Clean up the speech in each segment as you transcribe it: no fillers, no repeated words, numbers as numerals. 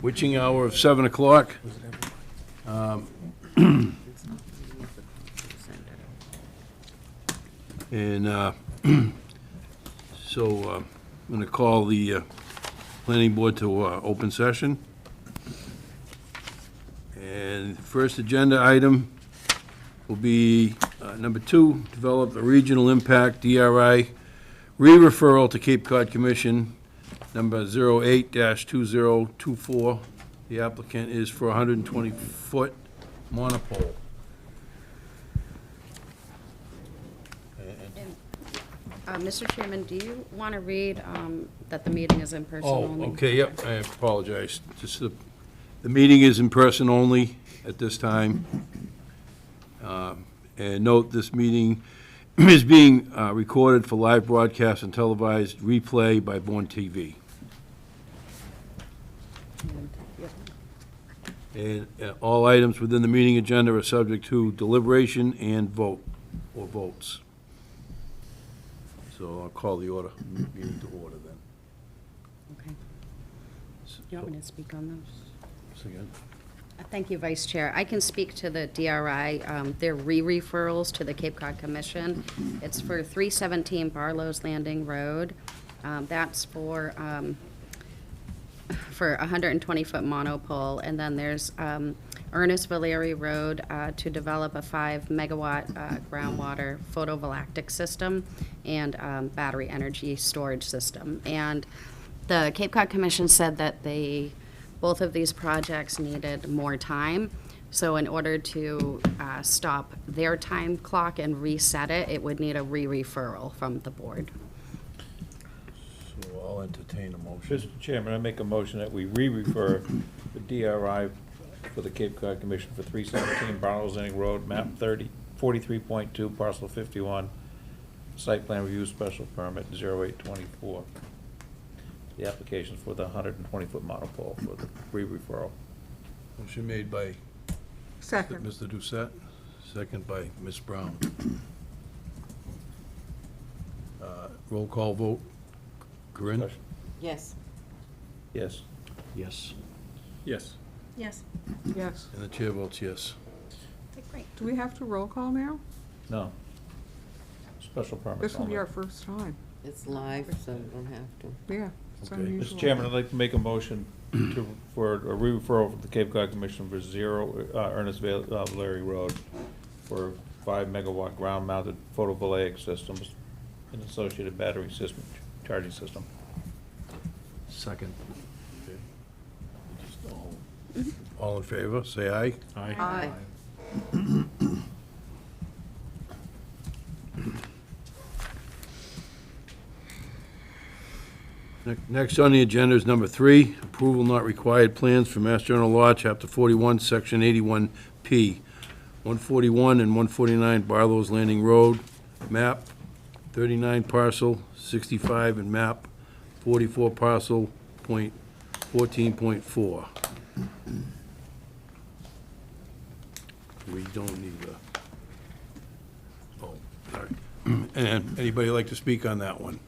witching hour of 7 o'clock. And so I'm going to call the planning board to open session. And first agenda item will be number 2, develop a regional impact DRI re-referral to Cape Cod Commission, number 08-2024. The applicant is for a 120-foot monopole. Mr. Chairman, do you want to read that the meeting is in person only? Oh, okay, yep, I apologize. Just the meeting is in person only at this time. And note, this meeting is being recorded for live broadcast and televised replay by Bourne TV. And all items within the meeting agenda are subject to deliberation and vote, or votes. So I'll call the meeting to order then. Okay. You want me to speak on those? So again. Thank you, Vice Chair. I can speak to the DRI. They're re-referrals to the Cape Cod Commission. It's for 317 Barlow's Landing Road. That's for a 120-foot monopole. And then there's Ernest Valeri Road to develop a 5-megawatt groundwater photovoltaic system and battery energy storage system. And the Cape Cod Commission said that both of these projects needed more time. So in order to stop their time clock and reset it, it would need a re-referral from the board. So I'll entertain a motion. Mr. Chairman, I make a motion that we re-refer the DRI for the Cape Cod Commission for 317 Barlows Landing Road, map 43.2, parcel 51, site plan review special permit 0824. The application for the 120-foot monopole for the re-referral. Motion made by Second. Mr. Doucette, second by Ms. Brown. Roll call vote. Corinne? Discussion. Yes. Yes. Yes. Yes. Yes. Yes. And the chair votes yes. Okay, great. Do we have to roll call now? No. Special permits This will be only. our first time. It's live, so we don't have to. Yeah, it's Okay. unusual. Mr. Chairman, I'd like to make a motion for a re-referral from the Cape Cod Commission for Ernest Valeri Road for 5-megawatt ground-mounted photovoltaic systems and associated battery system, charging system. Second. All in favor, say aye. Aye. Next on the agenda is number 3, approval not required plans for Mass General Law, Chapter 41, Section 81P, 141 and 149 Barlow's Landing Road, map 39 parcel 65 and map 44 parcel point 14.4. We don't need a, oh, sorry. And anybody like to speak on that one?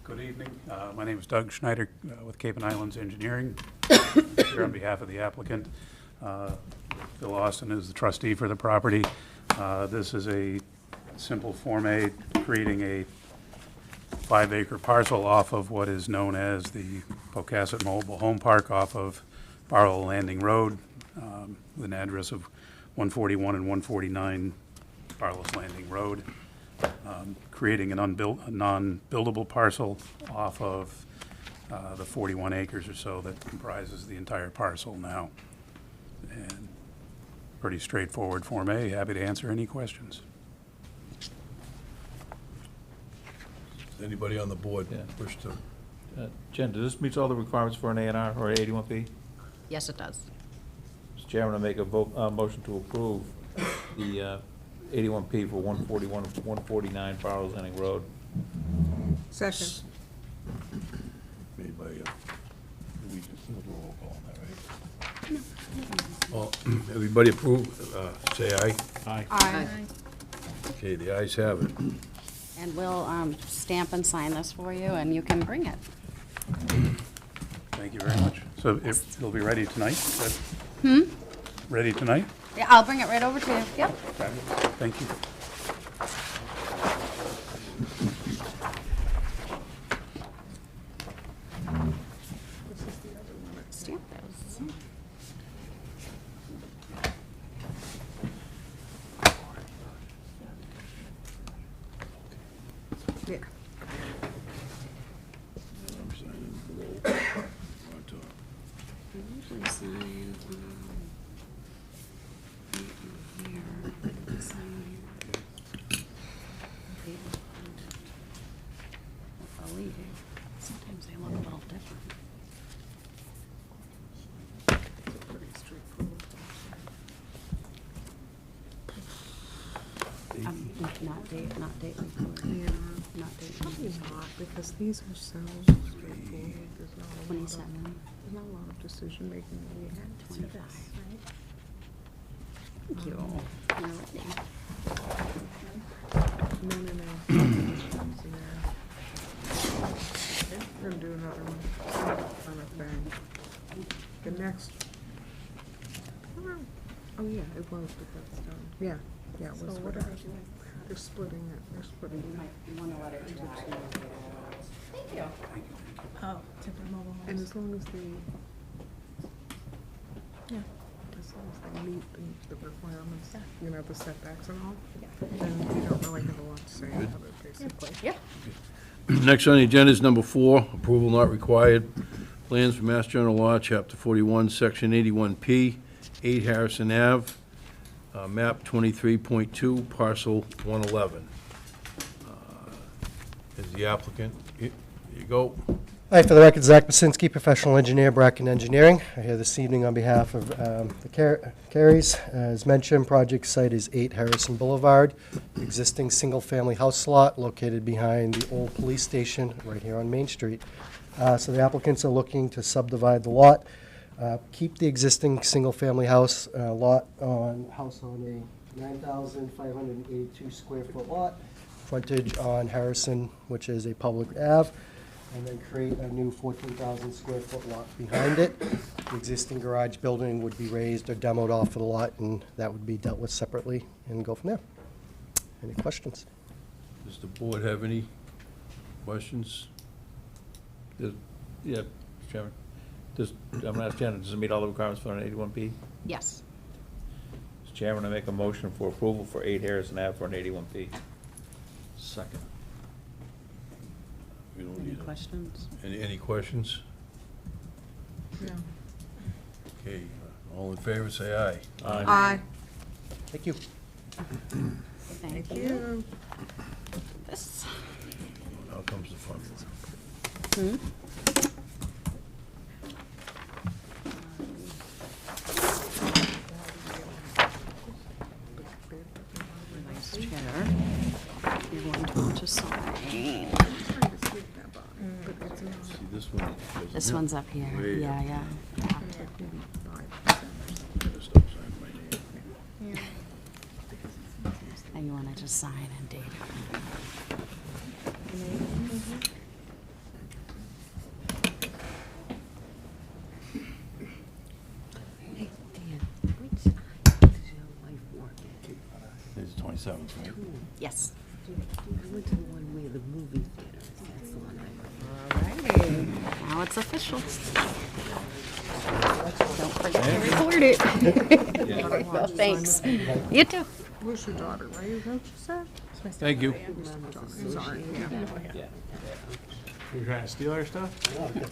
Good evening. My name is Doug Schneider with Cape and Islands Engineering, here on behalf of the applicant. Bill Austin is the trustee for the property. This is a simple Form A, creating a 5-acre parcel off of what is known as the Pocasset Mobile Home Park off of Barlow Landing Road, with an address of 141 and 149 Barlow's Landing Road. Creating a non-buildable parcel off of the 41 acres or so that comprises the entire parcel now. And pretty straightforward Form A. Happy to answer any questions. Does anybody on the board Yeah. wish to? Jen, does this meet all the requirements for an A&R or 81P? Yes, it does. Mr. Chairman, I make a motion to approve the 81P for 141 and 149 Barlow's Landing Road. Second. Made by, we we'll do a roll call on that, right? Well, everybody approve, say aye. Aye. Okay, the ayes have it. And we'll stamp and sign this for you, and you can bring it. Thank you very much. So it'll be ready tonight? Ready tonight? Yeah, I'll bring it right over to you. Yep. Fabulous. Thank you. Stamp those. Yeah. I'm signing below. On top. I usually sign, here, sign here. I believe, sometimes they look a little different. Pretty straightforward. Not date report, Yeah, not date. probably not, because these are so straightforward. There's not a lot of, 27. there's not a lot of decision making that we had to see 25. this, right? Thank you. You're ready. No. Okay, we're gonna do another one. On a thing. The next. Oh, yeah, it was, but that's done. Yeah, it was. So what are they doing? They're splitting it, they're splitting it. You want to let it into dry. two. Thank you. Oh, different mobile homes. And as long as they, yeah, as long as they meet the requirements, you know, the setbacks and all, then you don't really have a lot to say about it, basically. Yep. Next on the agenda is number 4, approval not required. Plans for Mass General Law, Chapter 41, Section 81P, 8 Harrison Ave, map 23.2, parcel 111. Is the applicant, here you go. Hi, for the record, Zach Basinski, professional engineer, Bracken Engineering. I'm here this evening on behalf of the Careys. As mentioned, project site is 8 Harrison Boulevard, existing single-family house lot located behind the old police station right here on Main Street. So the applicants are looking to subdivide the lot, keep the existing single-family house lot on a 9,582 square foot lot, frontage on Harrison, which is a public Ave, and then create a new 14,000 square foot lot behind it. The existing garage building would be raised or demoed off of the lot, and that would be dealt with separately and go from there. Any questions? Does the board have any questions? Yeah, Mr. Chairman. I'm going to ask Janet, does it meet all the requirements for an 81P? Yes. Mr. Chairman, I make a motion for approval for 8 Harrison Ave for an 81P. Second. We don't Any need a- questions? Any questions? Yeah. Okay, all in favor, say aye. Aye. Thank you. Thank you. You. This. Now comes the fun. Vice Chair, you're going to want to sign. Trying to sneak that by, but it's not. See, this one. This one's up here. Way Yeah, up. yeah. Like maybe 5%. Gotta stop signing my name. And you want to just sign and date it. Hey, Dan, which side does your wife work at? This is 27th, right? Yes. I went to the one where the movie theater is. That's the one I Alrighty. Now it's official. Don't forget to record it. There we go. Thanks. You too. Where's your daughter, right? Is that what you said? Thank you. Sorry, yeah. You're trying to steal our stuff?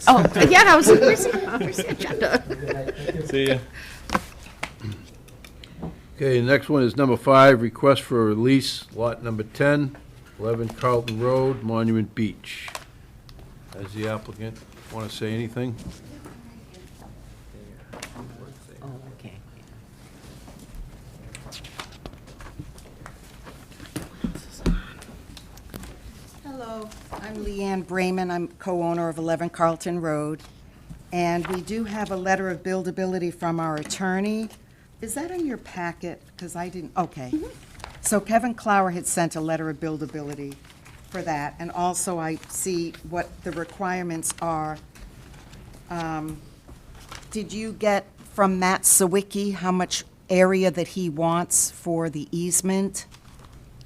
Oh, yeah, I was, where's the agenda? See ya. Okay, the next one is number 5, request for a release, lot number 10, 11 Carlton Road, Monument Beach. As the applicant, want to say anything? Oh, okay. Hello, I'm Leanne Brayman. I'm co-owner of 11 Carlton Road. And we do have a letter of buildability from our attorney. Is that in your packet? Because I didn't, okay. So Kevin Clower had sent a letter of buildability for that. And also I see what the requirements are Did you get from Matt Sawicki how much area that he wants for the easement?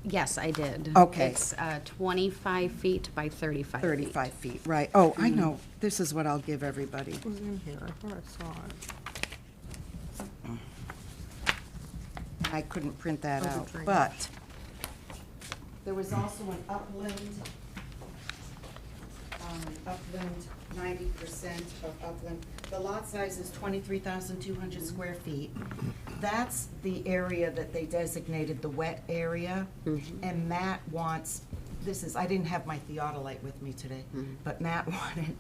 Yes, I did. Okay. It's 25 feet by 35 feet. 35 feet, right. Oh, I know. This is what I'll give everybody. It was in here, I thought I saw it. I couldn't print that Oh, the out, drainage. but there was also an upland, 90% of upland. The lot size is 23,200 square feet. That's the area that they designated the wet area. And Matt wants, I didn't have my theodolite with me today, but Matt wanted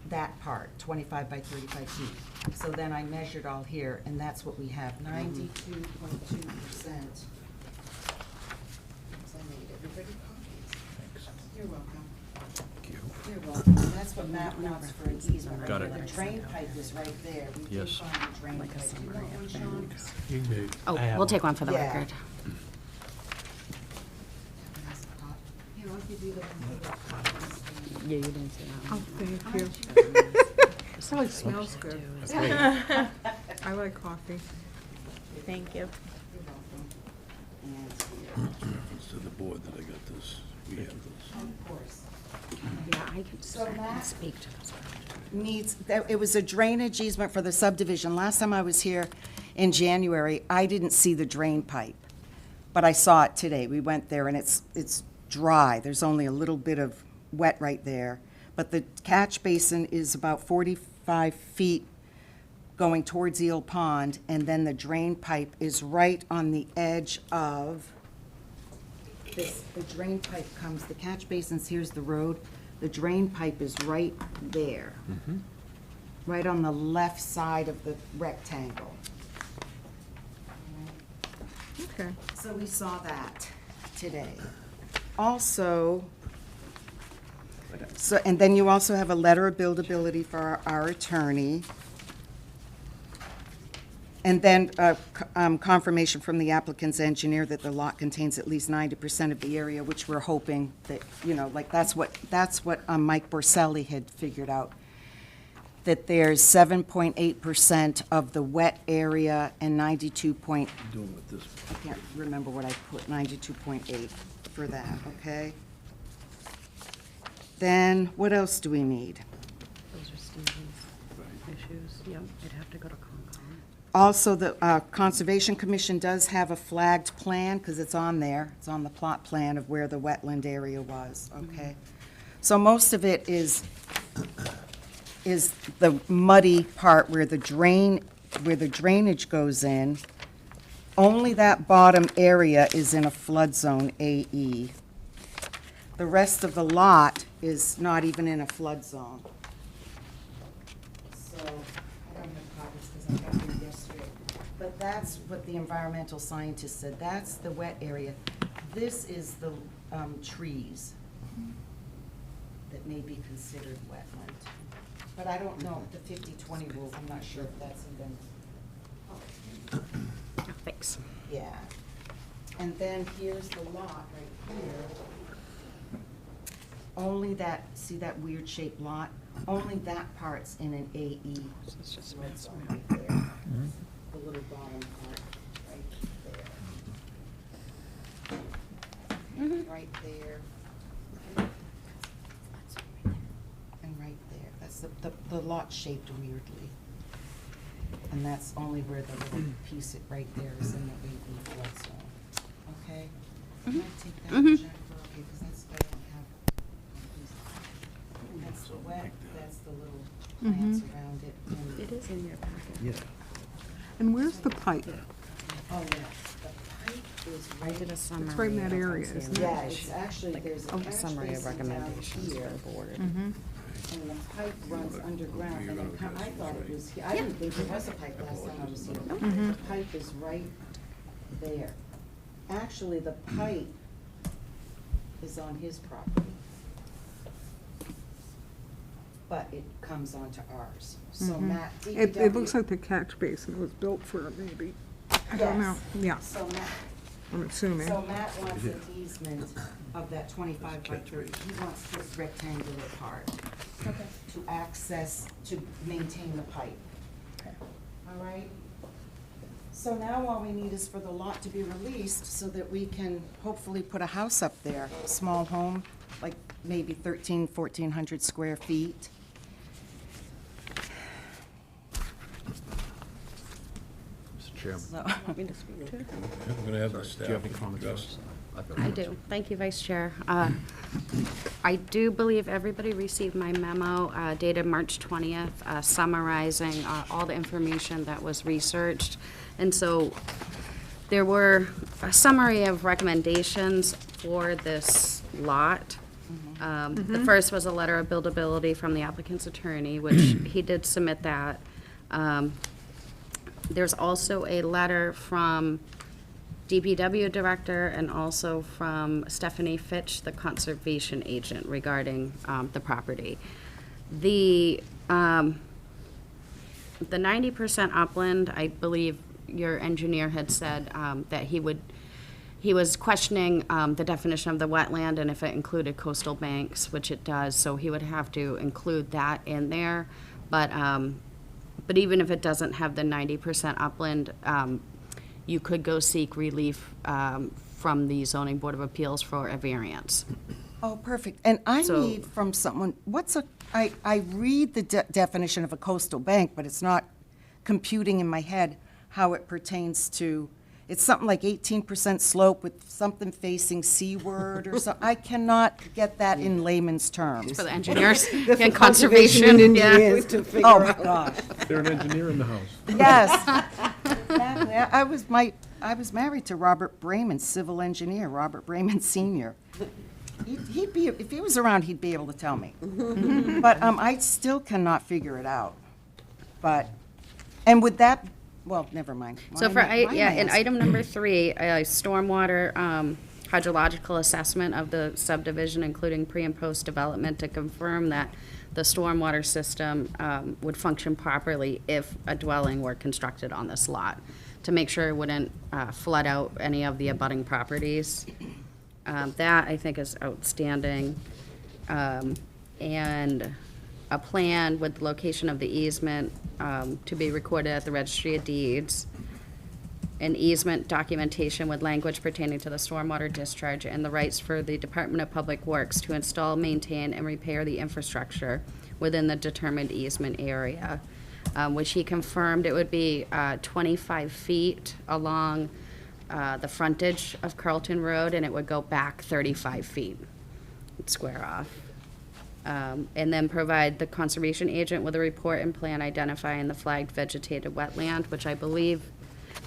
that part, 25 by 35 feet. So then I measured all here, and that's what we have, 92.2%. I made everybody copies. You're welcome. You're welcome. And that's what Matt wants for an easement right Got there. it. The drain pipe is right there. We did Yes. find the drain pipe. Do you want one, Sean? Oh, we'll take one for the Yeah. record. Here, I'll give you the one for the copies. Yeah, you didn't see that Oh, thank you. Probably smells good. I like coffee. Thank you. You're welcome. And here, It's to the board that I got this. We have this. of course. Yeah, I can So Matt speak to this. it was a drainage easement for the subdivision. Last time I was here in January, I didn't see the drain pipe, but I saw it today. We went there and it's dry. There's only a little bit of wet right there. But the catch basin is about 45 feet going towards Eel Pond, and then the drain pipe is right on the edge of this. The drain pipe comes, the catch basin's, here's the road. The drain pipe is right there, right on the left side of the rectangle. Okay. So we saw that today. Also, and then you also have a letter of buildability for our attorney. And then confirmation from the applicant's engineer that the lot contains at least 90% of the area, which we're hoping that, like, that's what Mike Borselli had figured out. That there's 7.8% of the wet area and 92 point, Doing with this. I can't remember what I put, 92.8 for that, okay? Then, what else do we need? Those are Stevens' issues. Yep, it'd have to go to Concom. Also, the Conservation Commission does have a flagged plan, because it's on there. It's on the plot plan of where the wetland area was, okay? So most of it is the muddy part where the drainage goes in. Only that bottom area is in a flood zone AE. The rest of the lot is not even in a flood zone. So, I don't have copies because I got them yesterday. But that's what the environmental scientist said. That's the wet area. This is the trees that may be considered wetland. But I don't know, the 50-20 rule, I'm not sure if that's even, Oh, thanks. yeah. And then here's the lot right here. Only that, see that weird shaped lot? Only that part's in an AE. So it's just red zone right there. The little bottom part, right there. Right there. And right there. That's the lot shaped weirdly. And that's only where the little piece right there is in the AE flood zone. Okay? Can I take that, Jennifer? Okay, because that's, I don't have. That's the wet, that's the little plants around it. and- It is in your packet. Yeah. And where's the pipe? Oh, yeah, the pipe is I right. did a summary. right in that of area, what's isn't it? Yeah, it's actually, there's a A catch summary of basin down recommendations here, for the board. and the pipe runs underground, and I thought it was, I didn't think there was a pipe last time I was here. The pipe is right there. Actually, the pipe is on his property. But it comes onto ours. So Matt, It looks like the catch basin was built for it, maybe. I don't know. Yes. Yeah. So Matt, I'm assuming. So Matt wants an easement of that 25 by 30. He wants this rectangular part to access, to maintain the pipe. All right? So now all we need is for the lot to be released so that we can hopefully put a house up there, a small home, like maybe 1,400 square feet. Mr. Chairman, So, I'm going to have the staff. do you have any comments? address. I do. Thank you, Vice Chair. I do believe everybody received my memo dated March 20th summarizing all the information that was researched. And so there were a summary of recommendations for this lot. The first was a letter of buildability from the applicant's attorney, which he did submit that. There's also a letter from DPW director and also from Stephanie Fitch, the conservation agent, regarding the property. The 90% upland, I believe your engineer had said that he was questioning the definition of the wetland and if it included coastal banks, which it does, so he would have to include that in there. But even if it doesn't have the 90% upland, you could go seek relief from the Zoning Board of Appeals for a variance. oh, perfect. And I So- need from someone, I read the definition of a coastal bank, but it's not computing in my head how it pertains to, it's something like 18% slope with something facing seaward or something. I cannot get that in layman's terms. For the engineers That's and for conservation conservation, and yeah. engineers to figure Oh, my out. gosh. They're an engineer in the house. Yes. Exactly. I was married to Robert Brayman, civil engineer, Robert Brayman Senior. He'd be, if he was around, he'd be able to tell me. But I still cannot figure it out. But, and with that, well, never mind. So Why for, am I- why am I in asking? item number 3, a stormwater hydrological assessment of the subdivision, including pre and post development, to confirm that the stormwater system would function properly if a dwelling were constructed on this lot, to make sure it wouldn't flood out any of the abutting properties. That, I think, is outstanding. And a plan with the location of the easement to be recorded at the Registry of Deeds. An easement documentation with language pertaining to the stormwater discharge and the rights for the Department of Public Works to install, maintain, and repair the infrastructure within the determined easement area, which he confirmed it would be 25 feet along the frontage of Carlton Road, and it would go back 35 feet, square off. And then provide the conservation agent with a report and plan identifying the flagged vegetated wetland, which I believe,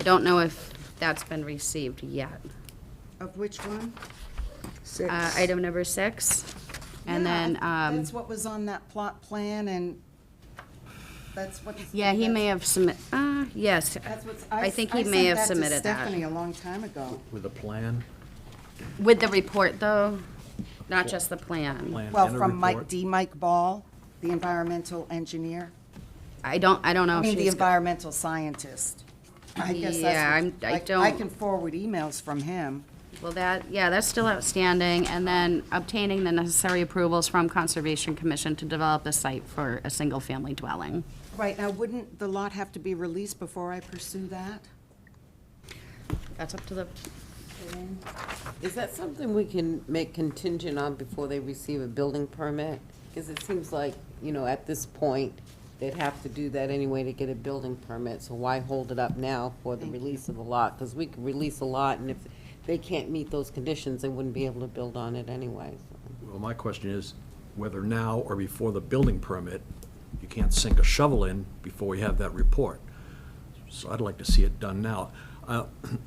I don't know if that's been received yet. Of which one? 6. Item number 6, and Yeah, then, That's what was on that plot plan, and that's what. yeah, he may have yes, That's what's. I think he may have submitted that. I sent that to Stephanie a long time ago. With a plan, With the report, though, not just the plan. plan Well, and a from report. Mike Ball, the environmental engineer. I don't know I if mean, the she's, environmental scientist. I guess Yeah, that's what, I I don't- can forward emails from him. well, that's still outstanding, and then obtaining the necessary approvals from Conservation Commission to develop the site for a single-family dwelling. Right, now, wouldn't the lot have to be released before I pursue that? That's up to the, Is that something we can make contingent on before they receive a building permit? Because it seems like, at this point, they'd have to do that anyway to get a building permit, so why hold it up now for the release of the lot? Because we could release a lot, and if they can't meet those conditions, they wouldn't be able to build on it anyway. Well, my question is whether now or before the building permit, you can't sink a shovel in before we have that report. So I'd like to see it done now. The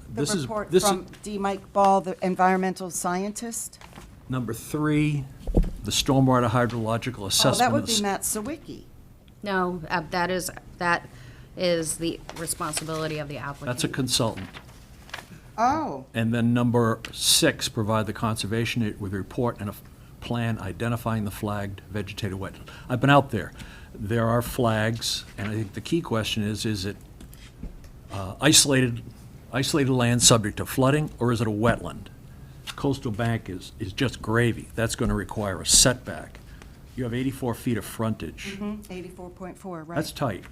This is report this is from D. Mike Ball, the environmental scientist? number 3, the stormwater hydrological Oh, assessment. that of would the be s- Matt Sawicki. no, that is the responsibility of the applicant. That's a consultant. Oh, And then number 6, provide the conservation with a report and a plan identifying the flagged vegetated wetland. I've been out there. There are flags, and I think the key question is it isolated isolated land subject to flooding, or is it a wetland? Coastal bank is just gravy. That's going to require a setback. You have 84 feet of frontage. 84.4, right. That's tight.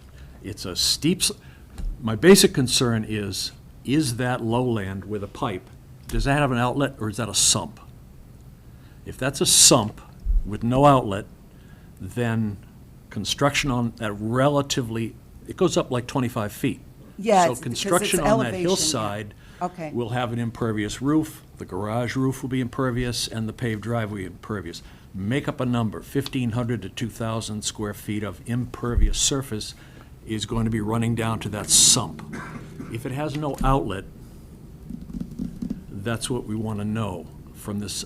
It's a steep, my basic concern is that lowland with a pipe, does that have an outlet or is that a sump? If that's a sump with no outlet, then construction on that relatively, it goes up like 25 feet. Yeah, So it's- because construction it's on that elevation, yeah. hillside Okay. will have an impervious roof, the garage roof will be impervious, and the paved driveway impervious. Make up a number, 1,500 to 2,000 square feet of impervious surface is going to be running down to that sump. If it has no outlet, that's what we want to know from this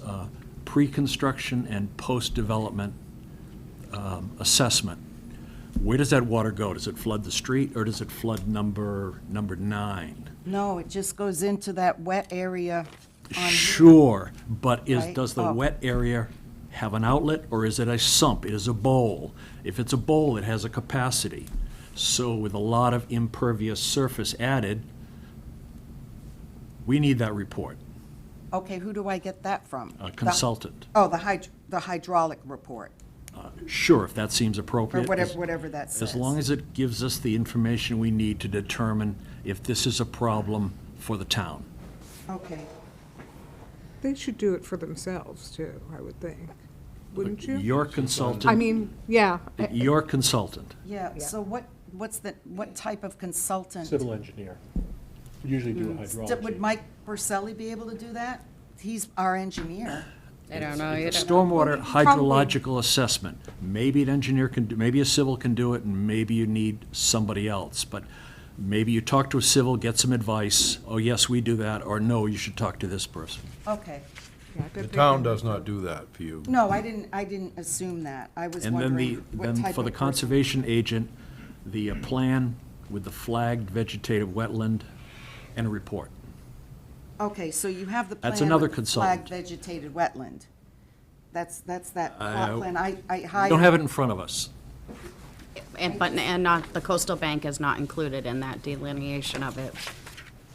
pre-construction and post-development assessment. Where does that water go? Does it flood the street, or does it flood number 9? No, it just goes into that wet area on. Sure, but Right. does the Oh. wet area have an outlet, or is it a sump? It is a bowl. If it's a bowl, it has a capacity. So with a lot of impervious surface added, we need that report. Okay, who do I get that from? A consultant. Oh, the hydraulic report, Sure, if that seems or appropriate. whatever that says. As long as it gives us the information we need to determine if this is a problem for the town. Okay. They should do it for themselves too, I would think. Wouldn't you? Your consultant. I mean, yeah. Your consultant. Yeah, so what type of consultant? Civil engineer. Usually do a Would hydrology. Mike Burselli be able to do that? He's our engineer. I don't know. You don't know. Stormwater hydrological assessment. Maybe an engineer can, maybe a civil can do it, and maybe you need somebody else. But maybe you talk to a civil, get some advice, oh, yes, we do that, or no, you should talk to this person. Okay. Yeah, I bet The they town can- does not do that for you. No, I didn't assume that. I was And then wondering what type of. for the person- conservation agent, the plan with the flagged vegetative wetland and a report. Okay, so you have the plan. That's another with consultant. Flagged vegetated wetland. That's that I- plot plan. I We hired. don't have it in front of us. And not, the coastal bank is not included in that delineation of it,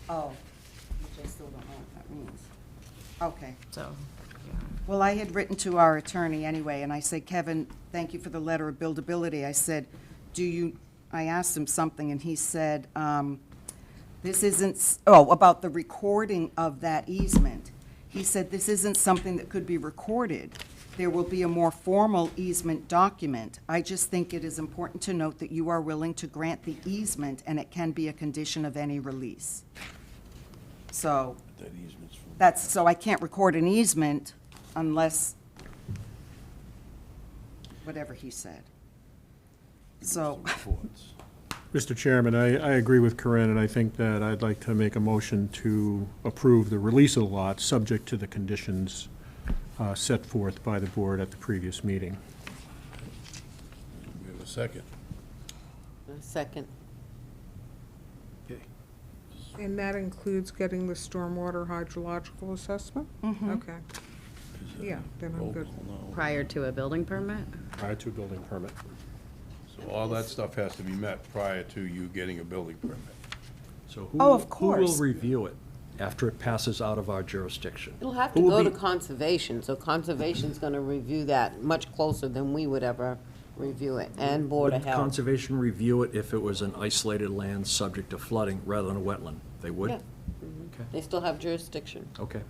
Oh, which I still don't know what that means. Okay. so. Well, I had written to our attorney anyway, and I said, Kevin, thank you for the letter of buildability. I said, I asked him something, and he said, this isn't, about the recording of that easement. He said, this isn't something that could be recorded. There will be a more formal easement document. I just think it is important to note that you are willing to grant the easement, and it can be a condition of any release. So, so I can't record an easement unless, whatever he said. So, Mr. Chairman, I agree with Corinne, and I think that I'd like to make a motion to approve the release of the lot, subject to the conditions set forth by the board at the previous meeting. We have a second. A second. Okay. And that includes getting the stormwater hydrological assessment? Okay. Yeah, then I'm good. Prior to a building permit? Prior to building permit. So all that stuff has to be met prior to you getting a building permit. So Oh, of Who course. will review it after it passes out of our jurisdiction? It'll have to Who will go to be- conservation, so conservation's gonna review that much closer than we would ever review it, and Board of Would Health. conservation review it if it was an isolated land subject to flooding rather than a wetland? They would? Yeah. They still have jurisdiction. Okay.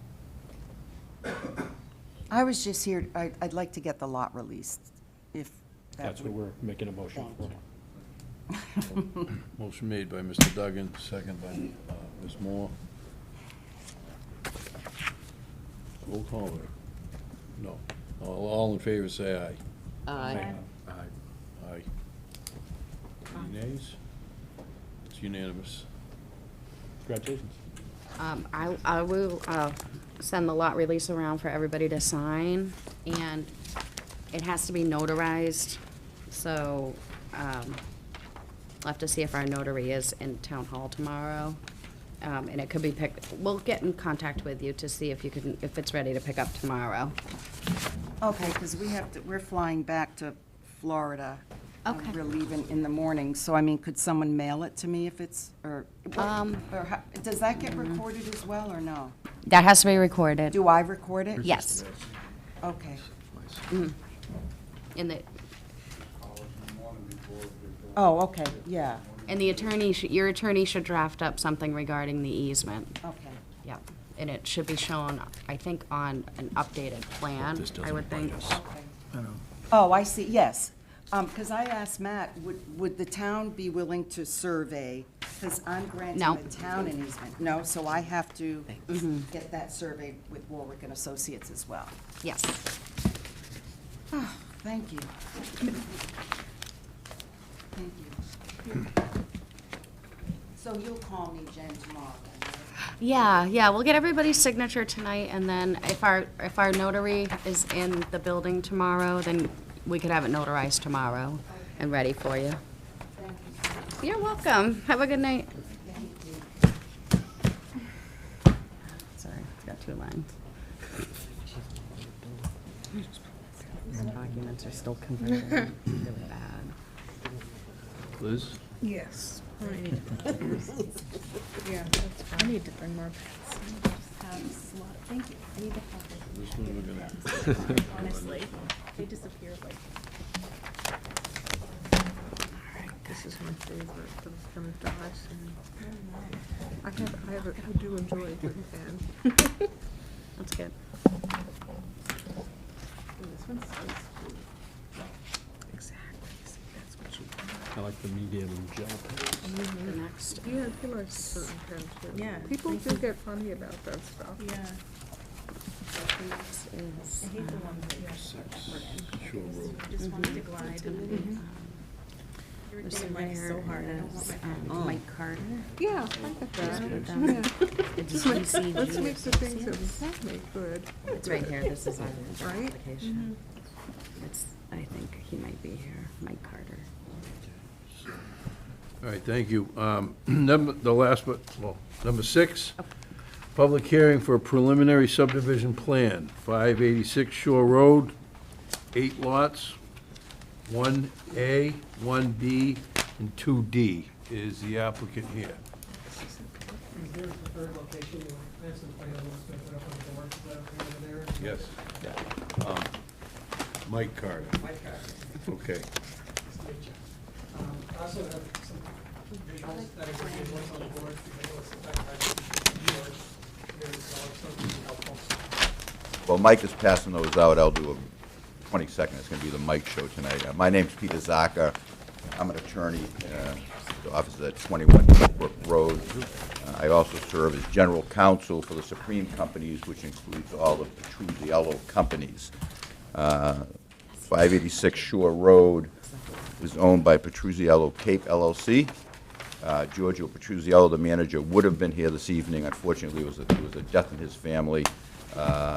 I was just here, I'd like to get the lot released, if that That's what would. we're making a motion Thank for. you. Motion made by Mr. Duggan, second by Ms. Moore. Roll call vote. No. All in favor, say aye. Aye. Aye. Any nays? It's unanimous. Congratulations. I will send the lot release around for everybody to sign, and it has to be notarized, so I'll have to see if our notary is in town hall tomorrow. And it could be picked, we'll get in contact with you to see if you can, if it's ready to pick up tomorrow. Okay, because we're flying back to Florida Okay. We're leaving in the morning, so I mean, could someone mail it to me if it's, or does that get recorded as well, or no? That has to be recorded. Do I record it? Yes. Okay. In the, Oh, okay, yeah, and the attorney, your attorney should draft up something regarding the easement. okay. Yep. And it should be shown, I think, on an updated plan, I would think. Oh, I see, yes. Because I asked Matt, would the town be willing to survey? Because I'm granting No. the town an easement. No, so I have to get that surveyed with Warwick and Associates as well. Yes. Oh, thank you. Thank you. So you'll call me, Jen, tomorrow then, right? Yeah, we'll get everybody's signature tonight, and then if our notary is in the building tomorrow, then we could have it notarized tomorrow and ready for you. You're welcome. Have a good night. Sorry, it's got 2 lines. Documents are still converted. Really bad. Liz? Yes. Yeah, that's fine. I need to bring more pens. Thank you. I need to have it. Honestly, they disappear like. This is my favorite, but it's gonna die soon. I do enjoy a good pen. That's good. This one's so sweet. Exactly, see, that's what you want. I like the medium gel. The next. Yeah, he likes certain pens too. Yeah. People do get funny about that stuff. Yeah. Next is, I hate the ones that you have to put in. Just want it to glide. Everything in life is so hard. I don't want my pen. Mike Carter. Yeah, I get that. It's Let's make the things that make good. It's right here, this is our Right? application. It's, I think he might be here, Mike Carter. All right, thank you. The last, but, well, number 6, public hearing for a preliminary subdivision plan, 586 Shore Road, 8 lots, 1A, 1B, and 2D. Is the applicant here? There's the third location, that's the plan, going to put up on the board, is that over there? Yes. Mike Carter. Mike Carter. Okay. I also have some visuals that I bring in what's on the board, because I know it's the time I board. There's something helpful. Well, Mike is passing those out. I'll do a 20-second. It's going to be the Mike show tonight. My name's Peter Zaka. I'm an attorney. The office is at 21 Brook Road. I also serve as general counsel for the Supreme Companies, which includes all of the Petruzziello companies. 586 Shore Road is owned by Petruzziello Cape LLC. Giorgio Petruzziello, the manager, would have been here this evening. Unfortunately, there was a death in his family,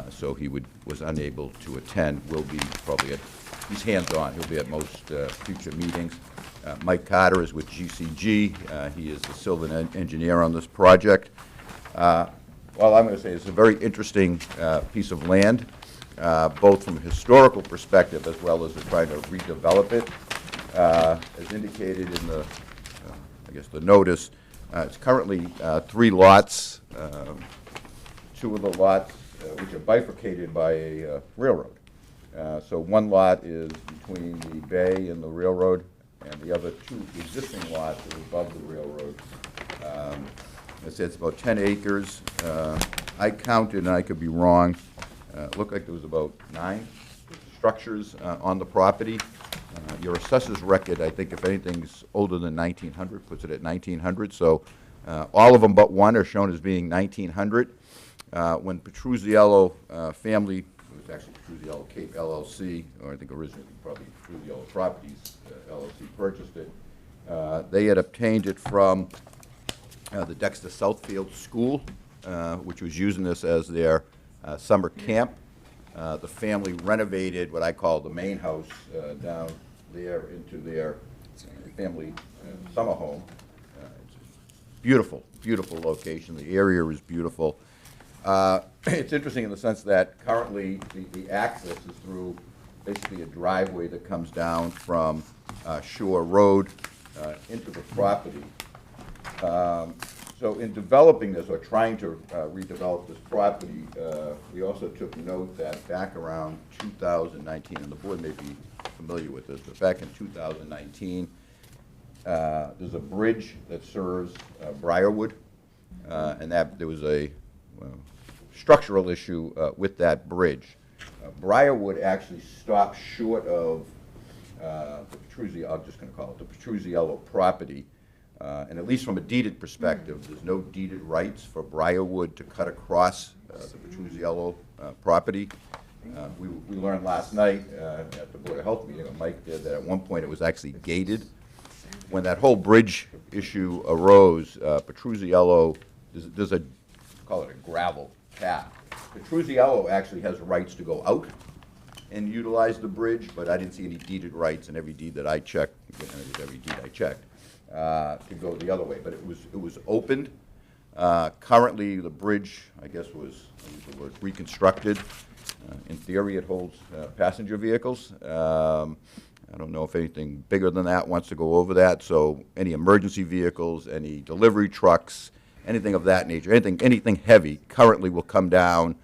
so he was unable to attend. Will be probably he's hands-on. He'll be at most future meetings. Mike Carter is with GCG. He is the civil engineer on this project. Well, I'm going to say it's a very interesting piece of land, both from a historical perspective as well as trying to redevelop it. As indicated in the, I guess, the notice, it's currently 3 lots, 2 of the lots which are bifurcated by a railroad. So one lot is between the bay and the railroad, and the other 2 existing lots are above the railroad. It's about 10 acres. I counted, and I could be wrong, it looked like there was about 9 structures on the property. Your assessor's record, I think if anything's older than 1900, puts it at 1900. So all of them but one are shown as being 1900. When Petruzziello family, it was actually Petruzziello Cape LLC, or I think originally probably Petruzziello Properties LLC purchased it, they had obtained it from the Dexter Southfield School, which was using this as their summer camp. The family renovated what I call the main house down there into their family summer home. It's a beautiful, beautiful location. The area is beautiful. It's interesting in the sense that currently the access is through basically a driveway that comes down from Shore Road into the property. So in developing this, or trying to redevelop this property, we also took note that back around 2019, and the board may be familiar with this, but back in 2019, there's a bridge that serves Briarwood, and that there was a structural issue with that bridge. Briarwood actually stopped short of the Petruzzi, I'm just going to call it the Petruzziello property. And at least from a deeded perspective, there's no deeded rights for Briarwood to cut across the Petruzziello property. We learned last night at the Board of Health meeting, Mike did, that at one point it was actually gated. When that whole bridge issue arose, Petruzziello, there's a, call it a gravel path. Petruzziello actually has rights to go out and utilize the bridge, but I didn't see any deeded rights in every deed that I checked, every deed I checked, to go the other way. But it was opened. Currently, the bridge, I guess, was, I use the word, reconstructed. In theory, it holds passenger vehicles. I don't know if anything bigger than that wants to go over that, so any emergency vehicles, any delivery trucks, anything of that nature, anything heavy currently will come down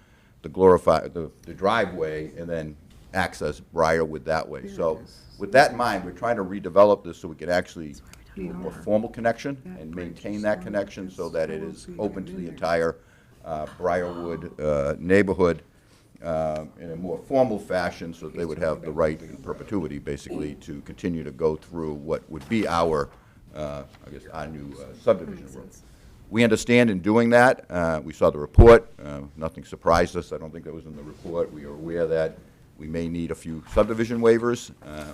the driveway and then access Briarwood that way. So with that in mind, we're trying to redevelop this so we can actually do a more formal connection and maintain that connection so that it is open to the entire Briarwood neighborhood in a more formal fashion, so that they would have the right in perpetuity, basically, to continue to go through what would be our, I guess, our new subdivision road. We understand in doing that, we saw the report, nothing surprised us, I don't think that was in the report. We are aware that we may need a few subdivision waivers.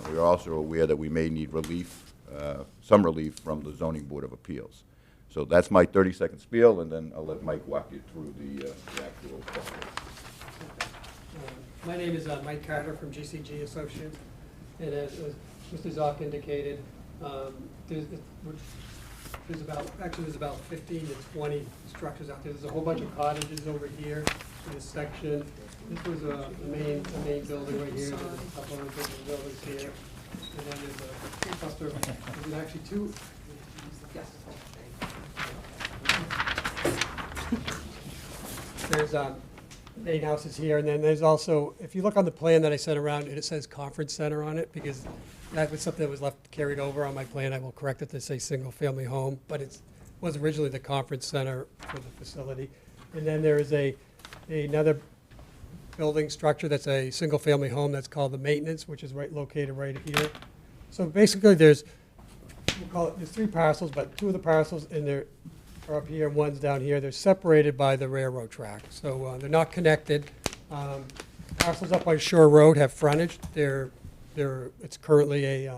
We are also aware that we may need relief, some relief from the Zoning Board of Appeals. So that's my 30-second spiel, and then I'll let Mike walk you through the actual process. My name is Mike Carter from GCG Associates, and as Mr. Zock indicated, there's about 15 to 20 structures out there. There's a whole bunch of cottages over here in this section. This was the main building right here. There's a couple of different buildings here, and then there's a cluster. There's actually two. Yes. There's main houses here, and then there's also, if you look on the plan that I sent around, it says conference center on it, because that was something that was left carried over on my plan. I will correct it to say single-family home, but it was originally the conference center for the facility. And then there is another building structure that's a single-family home that's called the maintenance, which is located right here. So basically, there's 3 parcels, but 2 of the parcels are up here and one's down here. They're separated by the railroad track, so they're not connected. Parcels up on Shore Road have frontage. It's currently a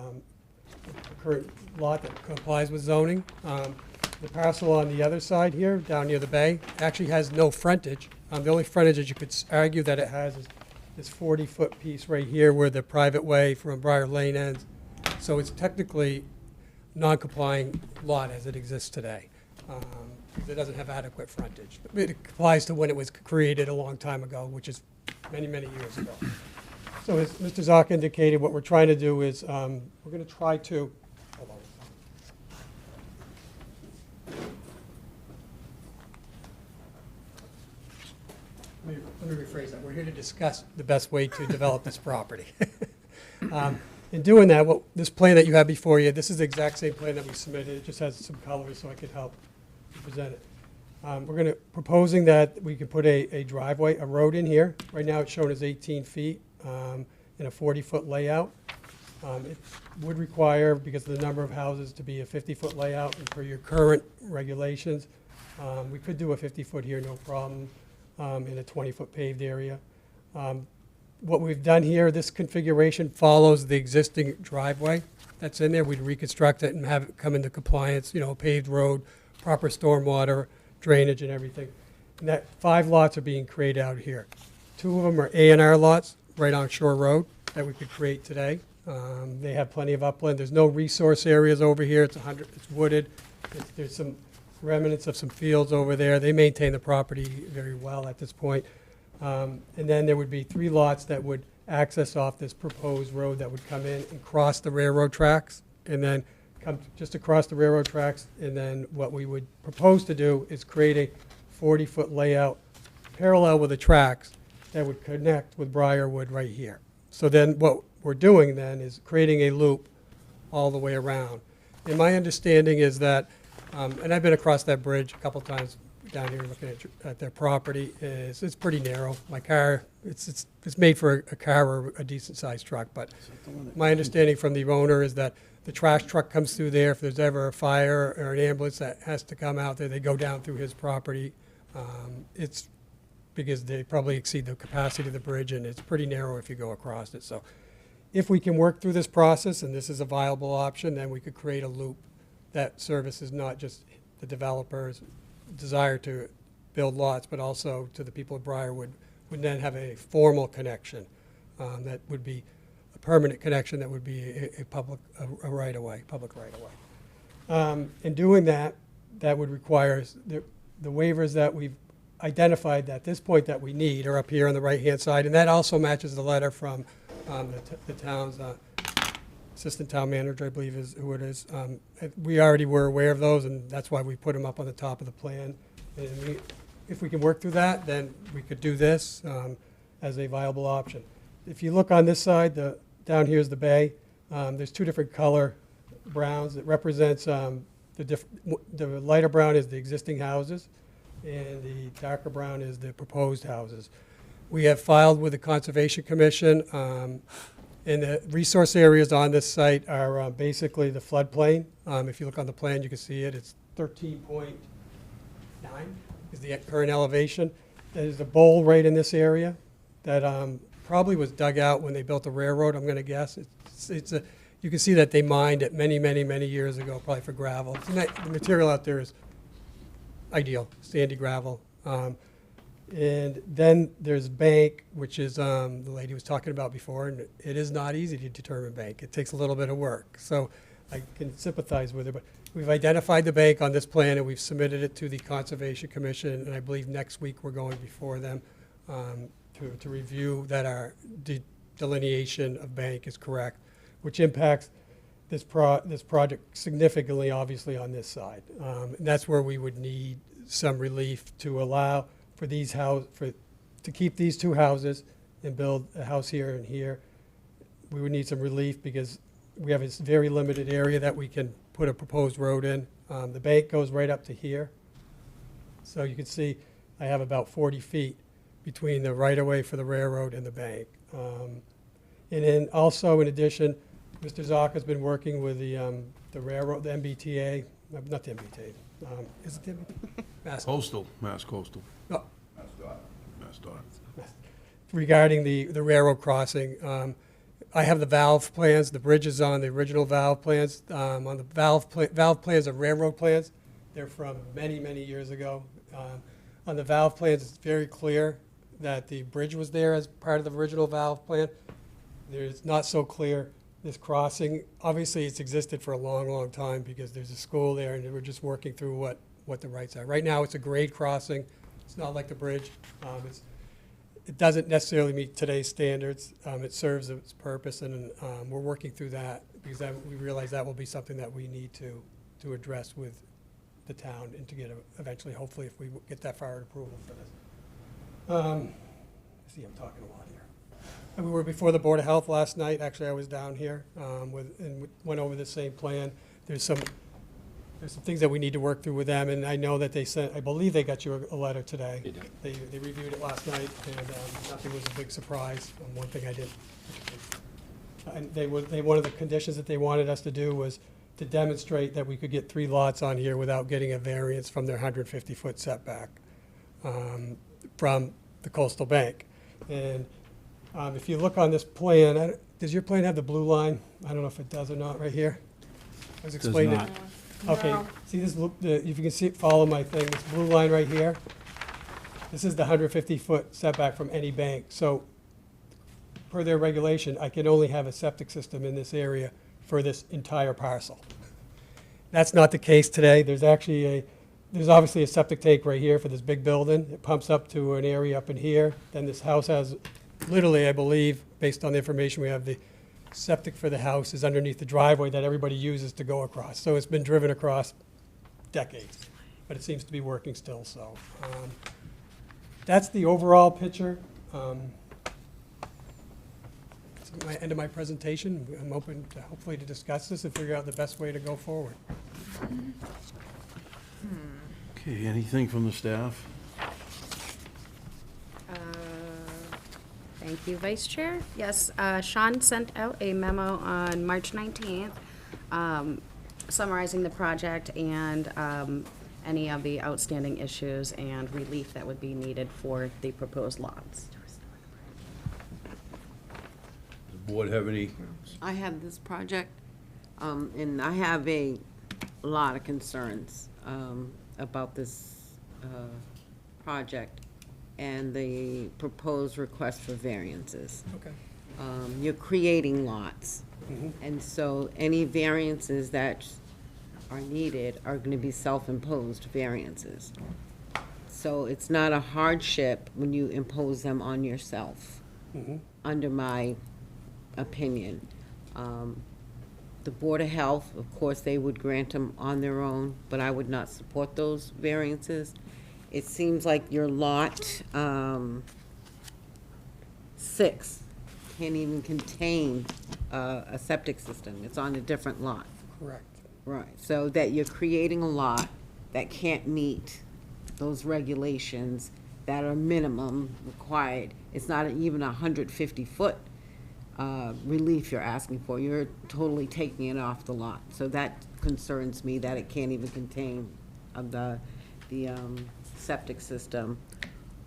current lot that complies with zoning. The parcel on the other side here, down near the bay, actually has no frontage. The only frontage that you could argue that it has is this 40-foot piece right here where the private way from Briar Lane ends. So it's technically non-complying lot as it exists today. It doesn't have adequate frontage. It applies to when it was created a long time ago, which is many, many years ago. So as Mr. Zock indicated, what we're trying to do is we're going to try to, hold on. Let me rephrase that. We're here to discuss the best way to develop this property. In doing that, this plan that you have before you, this is the exact same plan that we submitted. It just has some colors so I could help present it. We're proposing that we can put a driveway, a road in here. Right now it's shown as 18 feet in a 40-foot layout. It would require, because of the number of houses, to be a 50-foot layout, and per your current regulations, we could do a 50-foot here, no problem, in a 20-foot paved area. What we've done here, this configuration follows the existing driveway that's in there. We'd reconstruct it and have it come into compliance, a paved road, proper stormwater, drainage and everything. And that 5 lots are being created out here. 2 of them are A&R lots right on Shore Road that we could create today. They have plenty of upland. There's no resource areas over here. It's wooded. There's some remnants of some fields over there. They maintain the property very well at this point. And then there would be 3 lots that would access off this proposed road that would come in and cross the railroad tracks, and then come just across the railroad tracks. And then what we would propose to do is create a 40-foot layout parallel with the tracks that would connect with Briarwood right here. So then what we're doing then is creating a loop all the way around. And my understanding is that, and I've been across that bridge a couple times down here looking at their property, is it's pretty narrow. My car, it's made for a car or a decent-sized truck, but my understanding from the owner is that the trash truck comes through there. If there's ever a fire or an ambulance that has to come out there, they go down through his property. It's because they probably exceed the capacity of the bridge, and it's pretty narrow if you go across it. So if we can work through this process, and this is a viable option, then we could create a loop that services not just the developer's desire to build lots, but also to the people of Briarwood, would then have a formal connection that would be a permanent connection that would be a public right-of-way, public right-of-way. In doing that, that would require the waivers that we've identified at this point that we need are up here on the right-hand side, and that also matches the letter from the town's assistant town manager, I believe is who it is. We already were aware of those, and that's why we put them up on the top of the plan. And if we can work through that, then we could do this as a viable option. If you look on this side, down here is the bay. There's two different color browns that represents the lighter brown is the existing houses, and the darker brown is the proposed houses. We have filed with the Conservation Commission, and the resource areas on this site are basically the floodplain. If you look on the plan, you can see it. It's 13.9 is the current elevation. There's a bowl right in this area that probably was dug out when they built the railroad, I'm going to guess. You can see that they mined it many, many, many years ago, probably for gravel. The material out there is ideal, sandy gravel. And then there's bank, which is the lady was talking about before, and it is not easy to determine bank. It takes a little bit of work. So I can sympathize with her, but we've identified the bank on this plan, and we've submitted it to the Conservation Commission, and I believe next week we're going before them to review that our delineation of bank is correct, which impacts this project significantly, obviously, on this side. And that's where we would need some relief to allow for these to keep these two houses and build a house here and here. We would need some relief because we have a very limited area that we can put a proposed road in. The bank goes right up to here. So you can see I have about 40 feet between the right-of-way for the railroad and the bank. And then also, in addition, Mr. Zaka's been working with the railroad, the MBTA, not the MBTA, is it the MBTA? Mass Coastal. No, Mass Dot. regarding the railroad crossing. I have the valve plans, the bridge is on the original valve plans. On the valve plans are railroad plans. They're from many, many years ago. On the valve plans, it's very clear that the bridge was there as part of the original valve plan. There's not so clear this crossing. Obviously, it's existed for a long, long time because there's a school there, and we're just working through what the rights are. Right now, it's a grade crossing. It's not like the bridge. It doesn't necessarily meet today's standards. It serves its purpose, and we're working through that because we realize that will be something that we need to address with the town and to get eventually, hopefully, if we get that far approval for this. See, I'm talking a lot here. And we were before the Board of Health last night. Actually, I was down here and went over the same plan. There's some things that we need to work through with them, and I know that I believe they got you a letter today. They did. They reviewed it last night, and nothing was a big surprise. One thing I did, and one of the conditions that they wanted us to do was to demonstrate that we could get 3 lots on here without getting a variance from their 150-foot setback from the coastal bank. And if you look on this plan, does your plan have the blue line? I don't know if it does or not, right here. I was explaining it. Okay, see this, if you can see it, follow my thing, this blue line right here. This is the 150-foot setback from any bank. So per their regulation, I can only have a septic system in this area for this entire parcel. That's not the case today. There's obviously a septic tank right here for this big building. It pumps up to an area up in here. Then this house has literally, I believe, based on the information we have, the septic for the house is underneath the driveway that everybody uses to go across. So it's been driven across decades, but it seems to be working still, so. That's the overall picture. That's my end of my presentation. I'm open to hopefully to discuss this and figure out the best way to go forward. Okay, anything from the staff? Thank you, Vice Chair. Yes, Sean sent out a memo on March 19th summarizing the project and any of the outstanding issues and relief that would be needed for the proposed lots. Does the board have any? I have this project, and I have a lot of concerns about this project and the proposed request for variances. Okay. You're creating lots, and so any variances that are needed are going to be self-imposed variances. So it's not a hardship when you impose them on yourself, under my opinion. The Board of Health, of course, they would grant them on their own, but I would not support those variances. It seems like your lot 6 can't even contain a septic system. It's on a different lot. Correct. Right, so that you're creating a lot that can't meet those regulations that are minimum required. It's not even 150-foot relief you're asking for. You're totally taking it off the lot. So that concerns me, that it can't even contain the septic system.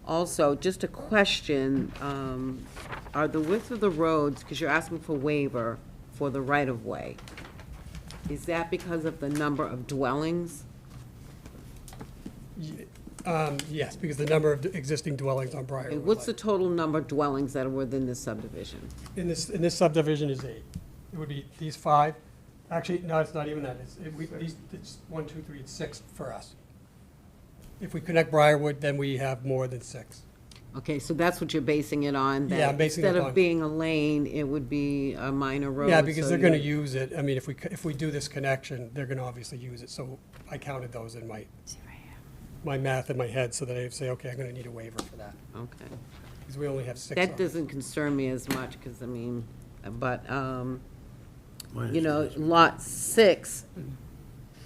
Also, just a question, are the width of the roads, because you're asking for waiver for the right-of-way, is that because of the number of dwellings? Yes, because the number of existing dwellings on Briarwood. What's the total number of dwellings that are within this subdivision? In this subdivision is 8. It would be these 5. Actually, no, it's not even that. It's 1, 2, 3, it's 6 for us. If we connect Briarwood, then we have more than 6. Okay, so that's what you're basing it on? Yeah, I'm basing it Instead on- of being a lane, it would be a minor road? Yeah, because so they're gonna you- use it. I mean, if we do this connection, they're gonna obviously use it. So I counted those in my math in my head so that I say, okay, I'm gonna need a waiver for that. Okay. Because we only have 6 That on it. doesn't concern me as much, because, I mean, but, Mine you know, is- lot 6,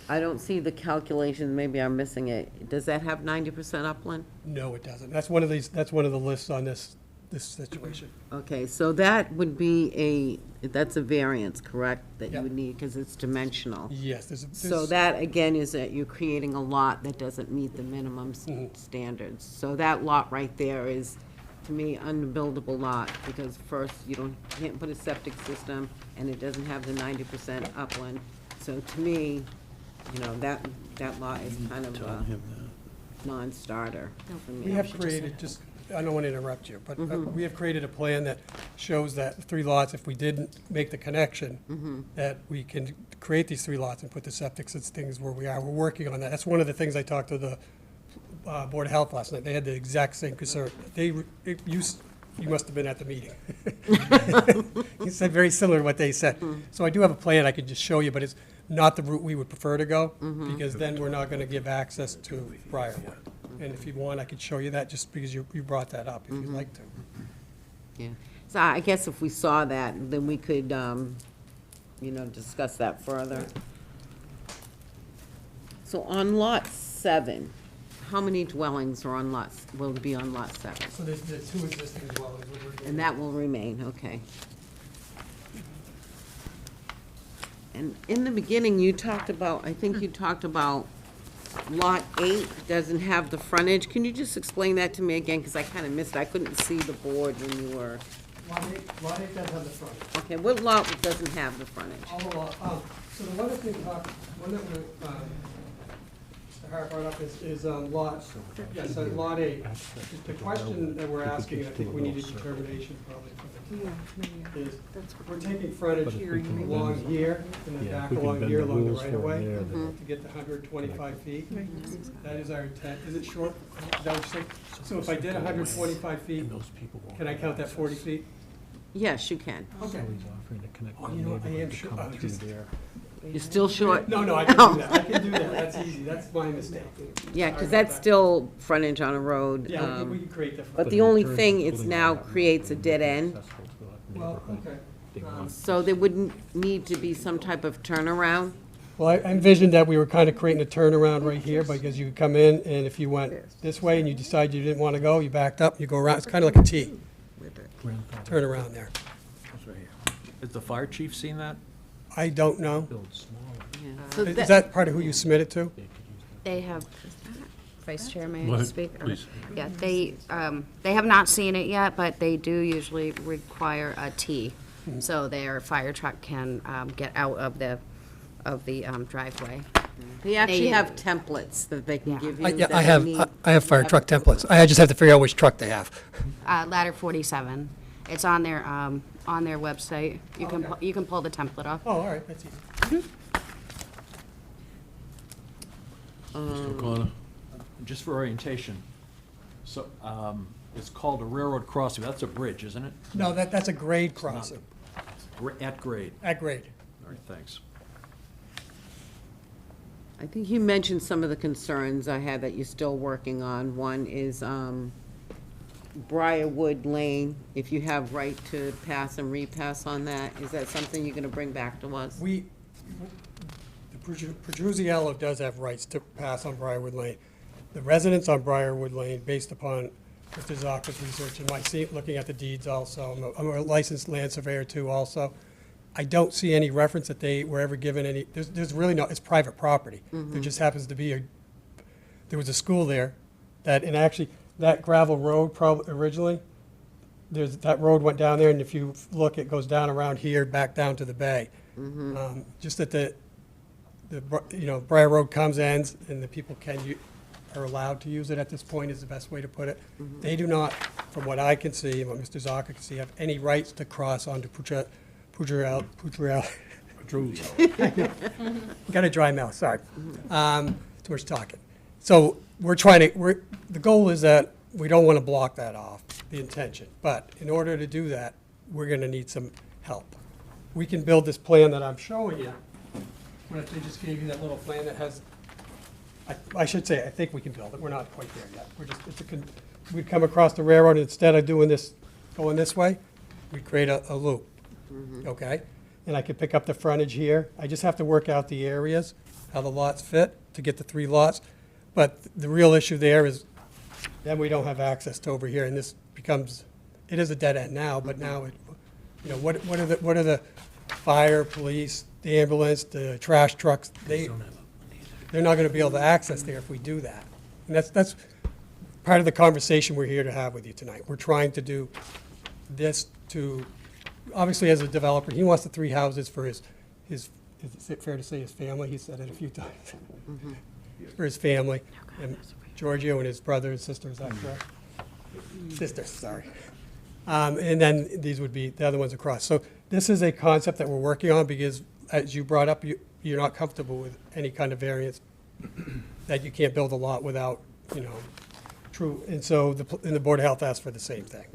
I don't see the calculation, maybe I'm missing it. Does that have 90% upland? No, it doesn't. That's one of the lists on this situation. Okay, so that would be that's a variance, correct, that you Yeah. would need, because it's dimensional? Yes, So that, again, is that you're creating a lot that doesn't meet the minimum standards. So that lot right there is, to me, unbuildable lot, because first, can't put a septic system, and it doesn't have the 90% upland. So to me, that lot is kind of Tell a him that. non-starter for me. We have created, I don't want to interrupt you, but we have created a plan that shows that 3 lots, if we didn't make the connection, that we can create these 3 lots and put the septic things where we are. We're working on that. That's one of the things I talked to the Board of Health last night. They had the exact same concern. You must have been at the meeting. He said very similar to what they said. So I do have a plan I could just show you, but it's not the route we would prefer to go, because then we're not going to give access to Briarwood. And if you want, I could show you that, just because you brought that up, if you'd like to. Yeah, so I guess if we saw that, then we could, discuss that further. So on lot 7, how many dwellings are will be on lot 7? So there's the 2 existing dwellings. And that will remain, okay. And in the beginning, I think you talked about lot 8 doesn't have the frontage. Can you just explain that to me again, because I kind of missed it. I couldn't see the board when you were, Lot 8 does have the front. okay, what lot doesn't have the frontage? All the lot, so the one that we talked, one that Mr. Hart brought up is lot, yes, so lot 8. The question that we're asking, and I think we need a determination probably for the, is we're taking frontage along here, and then back along here along the right of way, to get the 125 feet. That is our intent. Is it short? Is that what you're saying? So if I did 125 feet, can I count that 40 feet? Yes, you can. Okay. He's offering to connect Oh, the you know what, I am neighborhood to sure- come through there. You're still short? No, no, I can do that, I can do that, that's easy, that's my mistake. Yeah, Sorry because about that's that. still frontage on a road. Yeah, we can create different. But the only thing, it's now creates a dead end, Well, okay. so there wouldn't need to be some type of turnaround. Well, I envisioned that we were kind of creating a turnaround right here, because you could come in, and if you went this way and you decide you didn't want to go, you backed up, you go around, it's kind of like a T, turn around there. Has the fire chief seen that? I don't know. So Is that part of who you submitted to? They have, Vice Chair, may Go I ahead, speak? please. Yeah, they have not seen it yet, but they do usually require a T, so their fire truck can get out of the driveway. They actually They- have templates that they can Yeah. give you. Yeah, that I they have, need. I have fire truck templates. I just have to figure out which truck they have. Ladder 47. It's on their website. You can pull the template off. Oh, all right, that's easy. Mr. O'Connor? Just for orientation, so, it's called a railroad crossing, that's a bridge, isn't it? No, that's a grade crossing, At grade. at grade. All right, thanks. I think you mentioned some of the concerns I had that you're still working on. One is Briarwood Lane, if you have right to pass and repass on that, is that something you're gonna bring back to us? The Petruzziello does have rights to pass on Briarwood Lane. The residents on Briarwood Lane, based upon Mr. Zaka's research and looking at the deeds also, I'm a licensed land surveyor too also, I don't see any reference that they were ever given any, there's really no, it's private property. There just happens to be there was a school there and actually, that gravel road originally, that road went down there, and if you look, it goes down around here, back down to the bay. Just that Briar Road comes, ends, and the people are allowed to use it at this point is the best way to put it. They do not, from what I can see, and what Mr. Zaka can see, have any rights to cross onto Pujurel. Got a dry mouth, sorry. Too much talking. So the goal is that we don't want to block that off, the intention. But in order to do that, we're going to need some help. We can build this plan that I'm showing you. What if they just gave you that little plan that has, I should say, I think we can build it. We're not quite there yet. We'd come across the railroad, and instead of doing this, going this way, we'd create a loop, okay? And I could pick up the frontage here. I just have to work out the areas, how the lots fit to get the 3 lots. But the real issue there is then we don't have access to over here, and this becomes, it is a dead end now, but now, what are the fire, police, the ambulance, the trash trucks, they're not gonna be able to access there if we do that. And that's part of the conversation we're here to have with you tonight. We're trying to do this obviously, as a developer, he wants the 3 houses for his, is it fair to say his family? He said it a few times. For his family, and Giorgio and his brother and sister, is that correct? Sister, sorry. And then these would be the other ones across. So this is a concept that we're working on because, as you brought up, you're not comfortable with any kind of variance, that you can't build a lot without, true. And so the Board of Health asked for the same thing.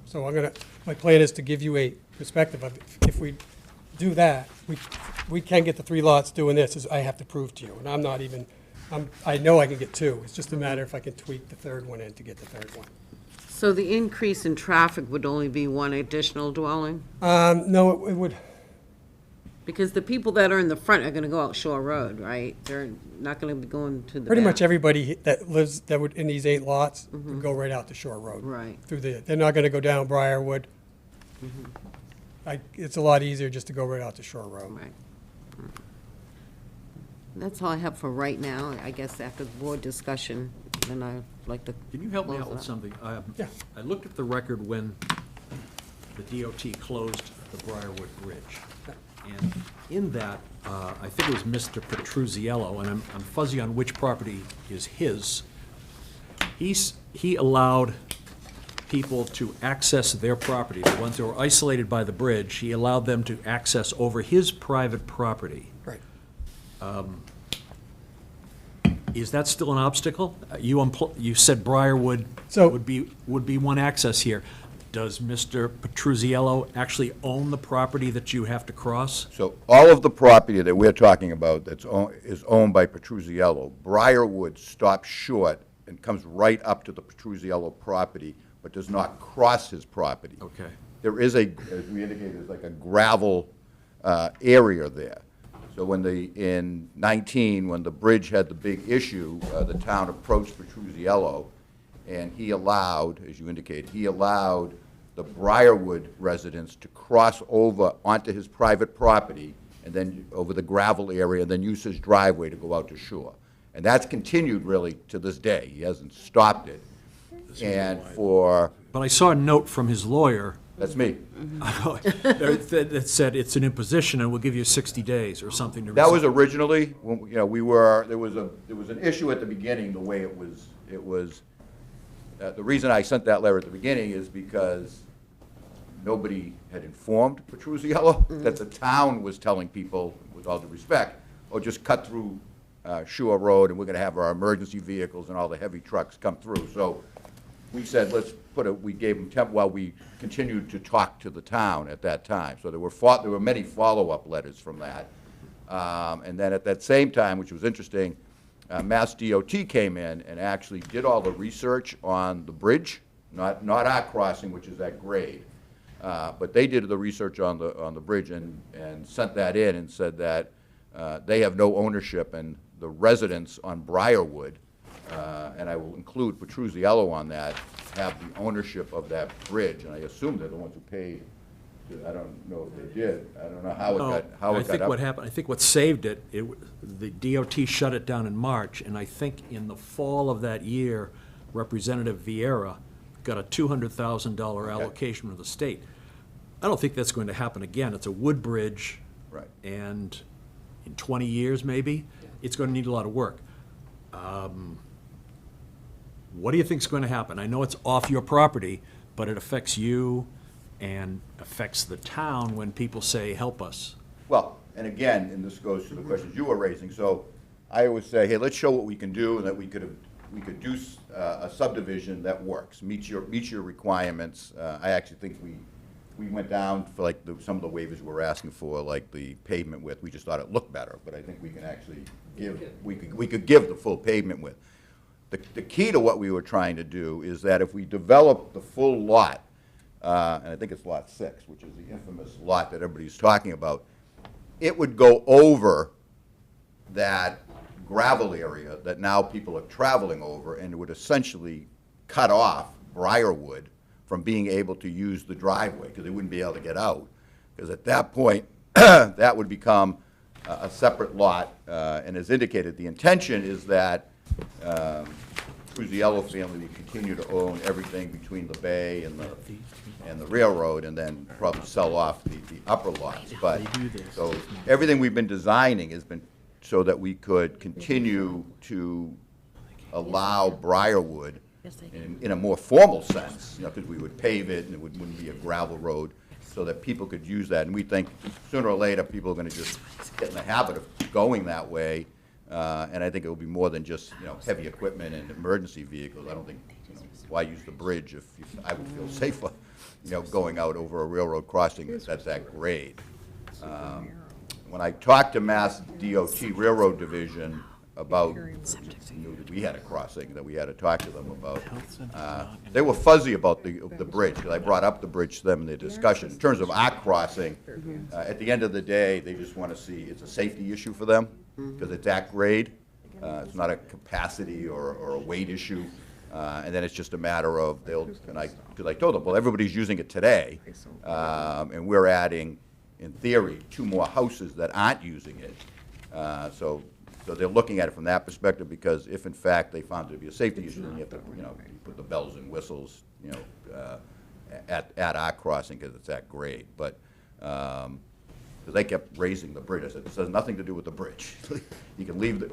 So my plan is to give you a perspective of if we do that, we can get the 3 lots doing this, as I have to prove to you. And I'm not even, I know I can get 2. It's just a matter if I can tweak the 3rd one in to get the 3rd one. So the increase in traffic would only be 1 additional dwelling? No, it would, Because the people that are in the front are gonna go out Shore Road, right? They're not gonna be going to the pretty much back. everybody that lives, that would, in these 8 lots, would go right out to Shore Road. Right. They're not gonna go down Briarwood. It's a lot easier just to go right out to Shore Road. Right. That's all I have for right now. I guess after the board discussion, then I'd like to. Can you help me close out it with up. something? Yeah. I looked at the record when the DOT closed the Briarwood Bridge. And in that, I think it was Mr. Petruzziello, and I'm fuzzy on which property is his. He allowed people to access their property, the ones that were isolated by the bridge, he allowed them to access over his private property. Right. Is that still an obstacle? You said Briarwood So- would be one access here. does Mr. Petruzziello actually own the property that you have to cross? So all of the property that we're talking about is owned by Petruzziello. Briarwood stops short and comes right up to the Petruzziello property, but does not cross his property. Okay. There is as we indicated, there's like a gravel area there. So in 19, when the bridge had the big issue, the town approached Petruzziello, and he allowed, as you indicate, he allowed the Briarwood residents to cross over onto his private property, and then over the gravel area, and then use his driveway to go out to shore. And that's continued really to this day. He hasn't stopped it. And But I saw a note from his lawyer that's me. that said it's an imposition and we'll give you 60 days or something. That was originally, when, there was an issue at the beginning, the way it was, the reason I sent that letter at the beginning is because nobody had informed Petruzziello that the town was telling people, with all due respect, oh, just cut through Shore Road and we're gonna have our emergency vehicles and all the heavy trucks come through. So we said, we gave them while we continued to talk to the town at that time. So there were many follow-up letters from that. And then at that same time, which was interesting, Mass DOT came in and actually did all the research on the bridge, not our crossing, which is at grade. But they did the research on the bridge and sent that in and said that they have no ownership, and the residents on Briarwood, and I will include Petruzziello on that, have the ownership of that bridge. And I assume they're the ones who paid. I don't know if they did. I don't know how it got up. I think what happened, I think what saved it, the DOT shut it down in March, and I think in the fall of that year, Representative Vieira got a $200,000 allocation from the state. I don't think that's going to happen again. It's a wood bridge. Right. And in 20 years, maybe, it's going to need a lot of work. What do you think is going to happen? I know it's off your property, but it affects you and affects the town when people say, help us. Well, and again, and this goes to the questions you were raising, so I always say, hey, let's show what we can do, and that we could do a subdivision that works, meets your requirements. I actually think we went down for like some of the waivers we were asking for, like the pavement width. We just thought it looked better, but I think we can actually we could give the full pavement width. The key to what we were trying to do is that if we develop the full lot, and I think it's lot 6, which is the infamous lot that everybody's talking about, it would go over that gravel area that now people are traveling over, and it would essentially cut off Briarwood from being able to use the driveway, because they wouldn't be able to get out. Because at that point, that would become a separate lot, and as indicated, the intention is that Petruzziello family would continue to own everything between the bay and the railroad, and then probably sell off the upper lots. But, so everything we've been designing has been so that we could continue to allow Briarwood in a more formal sense, because we would pave it and it wouldn't be a gravel road, so that people could use that. And we think sooner or later, people are going to just get in the habit of going that way. And I think it will be more than just, heavy equipment and emergency vehicles. I don't think, why use the bridge if I would feel safer, going out over a railroad crossing that's that grade. When I talked to Mass DOT Railroad Division about, we had a crossing that we had to talk to them about, they were fuzzy about the bridge, because I brought up the bridge to them in their discussion. In terms of our crossing, at the end of the day, they just want to see, it's a safety issue for them, because it's at grade. It's not a capacity or a weight issue. And then it's just a matter of, because I told them, well, everybody's using it today, and we're adding, in theory, 2 more houses that aren't using it. So they're looking at it from that perspective, because if in fact they found it to be a safety issue, then you have to, put the bells and whistles, at our crossing, because it's at grade. But, because they kept raising the bridge. I said, this has nothing to do with the bridge. You can leave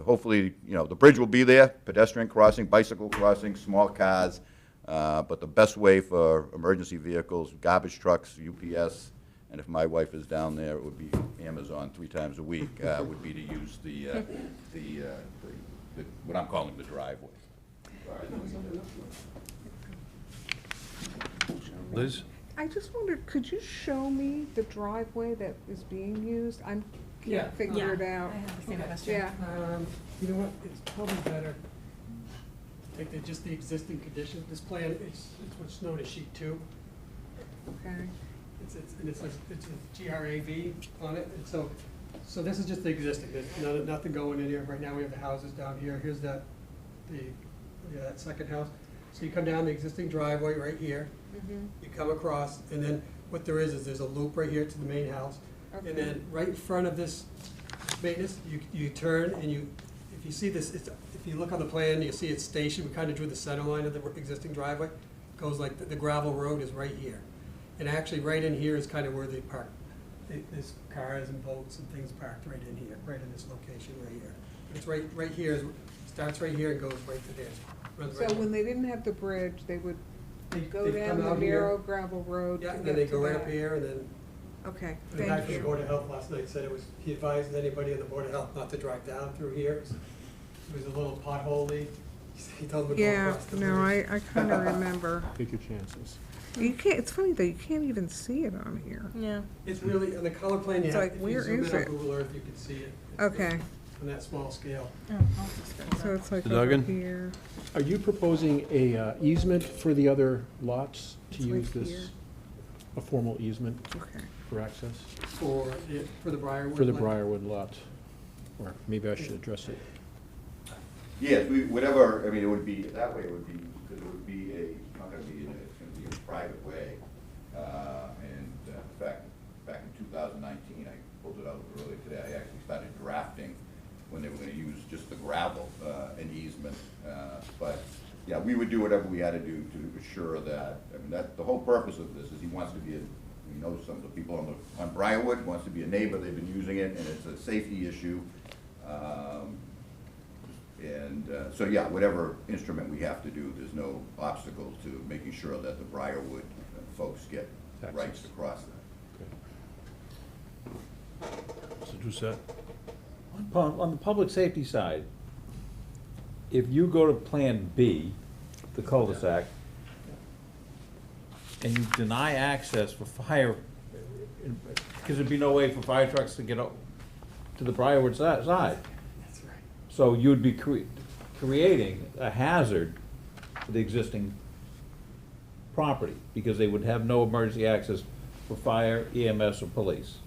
hopefully, the bridge will be there, pedestrian crossing, bicycle crossing, small cars, but the best way for emergency vehicles, garbage trucks, UPS, and if my wife is down there, it would be Amazon 3 times a week, would be to use what I'm calling the driveway. Liz? I just wondered, could you show me the driveway that is being used? I Yeah. can't figure it out. I have the same question. Yeah, You know what, it's probably better, take just the existing condition, this plan, it's what's known as sheet 2. okay. And it's a GRAV on it, and so this is just the existing, there's nothing going in here. Right now, we have the houses down here, here's that second house. So you come down the existing driveway right here, you come across, and then what there is there's a loop right here to the main house. Okay. And then right in front of this maintenance, you turn and if you see this, if you look on the plan, you see it's stationed, we kind of drew the center line of the existing driveway. Goes like, the gravel road is right here. And actually, right in here is kind of where they park. There's cars and boats and things parked right in here, right in this location right here. It's right here, starts right here and goes right to there. Runs right So up. when they didn't have the bridge, they would go They'd down come the out here. narrow gravel road to Yeah, get and to then they go right up that. here, and then Okay, the thank guy from the you. Board of Health last night said he advised anybody in the Board of Health not to drive down through here. It was a little pothole-y. He told them to go Yeah, across the no, bridge. I kind of remember. Take your chances. You can't, it's funny though, you can't even see it on here. Yeah. It's really, on the color plane, It's yeah, like, if you where zoom is in on it? Google Earth, you can see it. It's Okay, on that small scale. so it's like over Duggan? here. Are you proposing a easement for the other lots to It's like use this, here. a formal easement Okay. for access? For the Briarwood. For the land. Briarwood lot? Or maybe I should address it. Yes, whatever, I mean, it would be, that way it would be, because it would be it's not gonna be it's gonna be a private way. And in fact, back in 2019, I pulled it out earlier today, I actually started drafting when they were gonna use just the gravel, an easement. But, yeah, we would do whatever we had to do to assure that, I mean, the whole purpose of this is he wants to be we know some of the people on Briarwood, wants to be a neighbor, they've been using it, and it's a safety issue. So, yeah, whatever instrument we have to do, there's no obstacle to making sure that the Briarwood folks get rights to cross that. Mr. Doucette? On the public safety side, if you go to Plan B, the cul-de-sac, and you deny access for fire, because there'd be no way for fire trucks to get up to the Briarwood side. That's right. So you'd be creating a hazard for the existing property, because they would have no emergency access for fire, EMS, or police.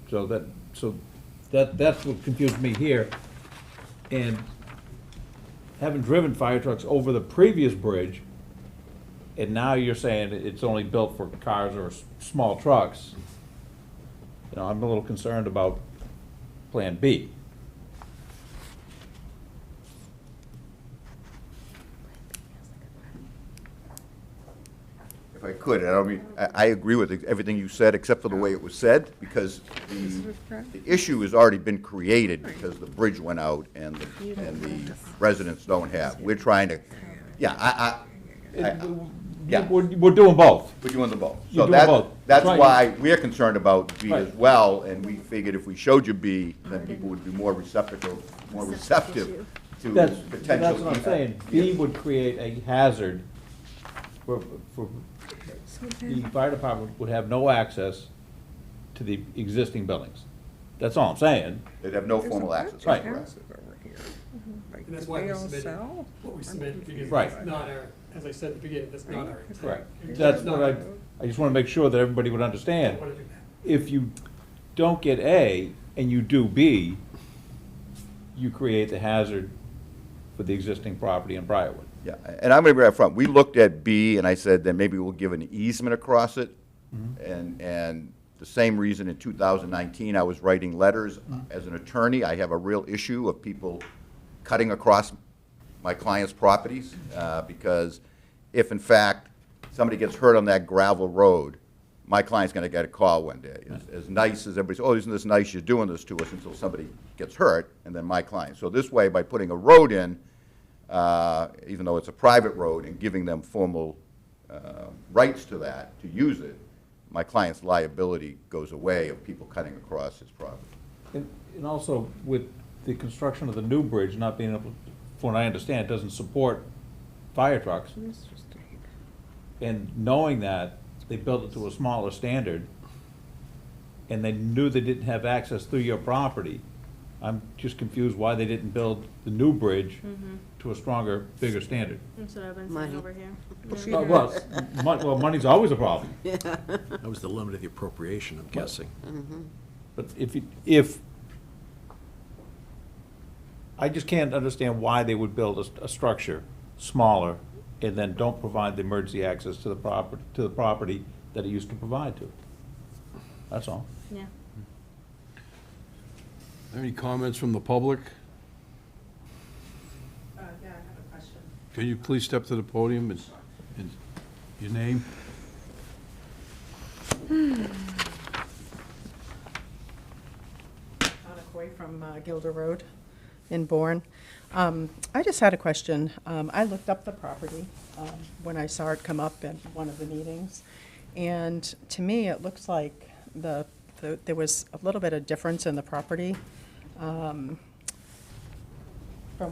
So that's what confused me here. And having driven fire trucks over the previous bridge, and now you're saying it's only built for cars or small trucks, you know, I'm a little concerned about Plan B. If I could, I agree with everything you said, except for the way it was said, because the issue has already been created because the bridge went out and the residents don't have. We're trying to, yeah, yeah. We're doing both. We're doing them both. You're So doing both. that's Right. why we're concerned about B as Right. well, and we figured if we showed you B, then people would be more receptive to That's potential. what I'm saying. B would create a hazard for, the fire department would have no access to the existing buildings. That's all I'm saying. They'd have no formal access. Right. Correct. And that's why we They all submitted sell? what we submitted, because Right. it's not our, as I said at the beginning, that's not our intent. Correct. It's That's not- what I just want to make sure that everybody would I understand. don't wanna do that. If you don't get A and you do B, you create the hazard for the existing property in Briarwood. Yeah, and I'm going to be up front. We looked at B, and I said that maybe we'll give an easement across it. And the same reason in 2019, I was writing letters. As an attorney, I have a real issue of people cutting across my clients' properties, because if in fact somebody gets hurt on that gravel road, my client's going to get a call one day. As nice as everybody says, oh, isn't this nice, you're doing this to us, until somebody gets hurt, and then my client. So this way, by putting a road in, even though it's a private road, and giving them formal rights to that, to use it, my client's liability goes away of people cutting across his property. And also with the construction of the new bridge not being able, from what I understand, it doesn't support fire trucks. And knowing that, they built it to a smaller standard, and they knew they didn't have access through your property. I'm just confused why they didn't build the new bridge to a stronger, bigger standard. That's what I've been Money. saying over here. Well, money's always a problem. That was the limit of the appropriation, I'm guessing. But if, I just can't understand why they would build a structure smaller and then don't provide the emergency access to the property that it used to provide to. That's all. Yeah. Any comments from the public? Yeah, I have a question. Can you please step to the podium and your name? Anna Coy from Gilder Road in Bourne. I just had a question. I looked up the property when I saw it come up at one of the meetings, and to me, it looks like there was a little bit of difference in the property from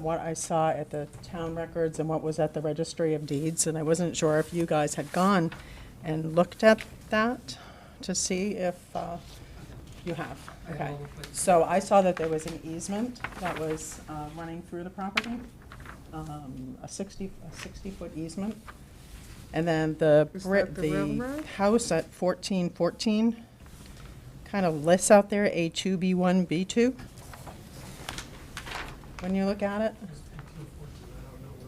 what I saw at the town records and what was at the registry of deeds, and I wasn't sure if you guys had gone and looked at that to see if you have. Okay. So I saw that there was an easement that was running through the property, a 60-foot easement. And then the Is that the the railroad? house at 1414 kind of lists out there A2, B1, B2. When you look at it,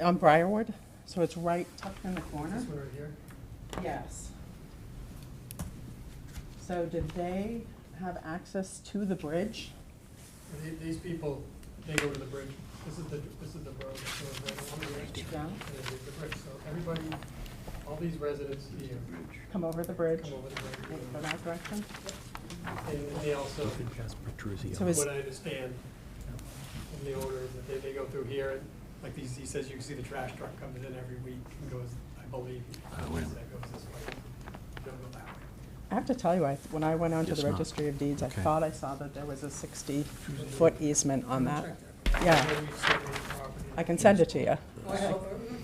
on Briarwood, so it's right tucked in the corner. This one right here? Yes. So did they have access to the bridge? These people, they go to the bridge. This is the road that goes right along the bridge. Yeah. And then there's the bridge. So everybody, all these residents here Come over the bridge, come over the bridge. go that direction? And they also, So is, what I understand from the owner is that they go through here, and like these, he says you can see the trash truck comes in every week and goes, I believe, that goes this way. Don't go that way. I have to tell you, when I went onto Yes, the ma'am. registry of deeds, I Okay. thought I saw that there was a 60-foot easement on that. Check that. Yeah. Then we survey the property. I can send it to you. Oh, yeah, if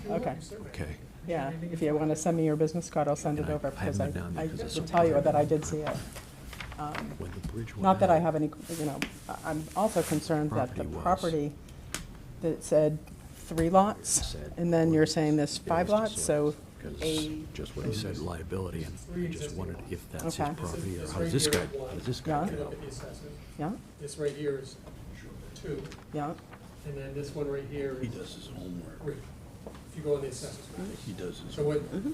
you want, Okay. you survey. Okay. Yeah, if you want to send me your business card, I'll send it And I over, because haven't been down there I 'cause it's will so tell you private. that I did see it. When the bridge went Not that I out, have any, I'm also concerned that the Property was- property that said 3 lots, said and then you're saying there's 5 it was lots, to so sell, 'cause a, just what he said, liability, and I just wondered if that's his Okay. property, or This how's right this here guy, is one. how's this Yeah. guy If get you out? look at the assessors, yeah, this right here is 2, yeah, and then this one right here He is does his homework. 3. If you go on the assessors. He does his So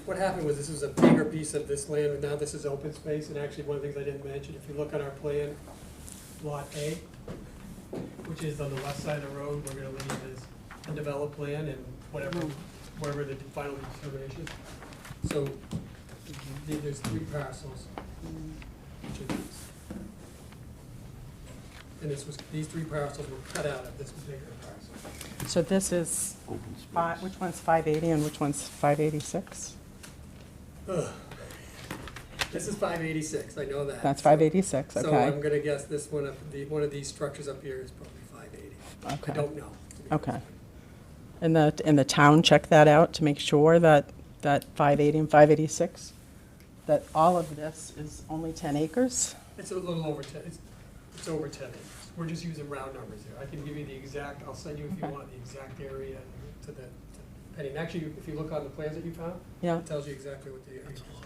what happened was, this was a bigger piece of this land, and now this is open space, and actually, one of the things I didn't mention, if you look at our plan, Lot A, which is on the west side of the road, we're gonna leave as undeveloped land and whatever the final determination. So, there's 3 parcels, which is these. And these 3 parcels were cut out of this bigger parcel. so this is, open space. which one's 580 and which one's 586? Ugh. This is 586, I know that. That's 586, So I'm okay, gonna guess this one one of these structures up here is probably 580. I okay, don't know. to be okay. honest. And the town check that out to make sure that 580 and 586, that all of this is only 10 acres? It's a little over 10, it's over 10 acres. We're just using round numbers here. I can give you the exact, I'll send you if you Okay. want the exact area to the penny. And actually, if you look on the plans that you found, Yeah, it tells you exactly what the acres are.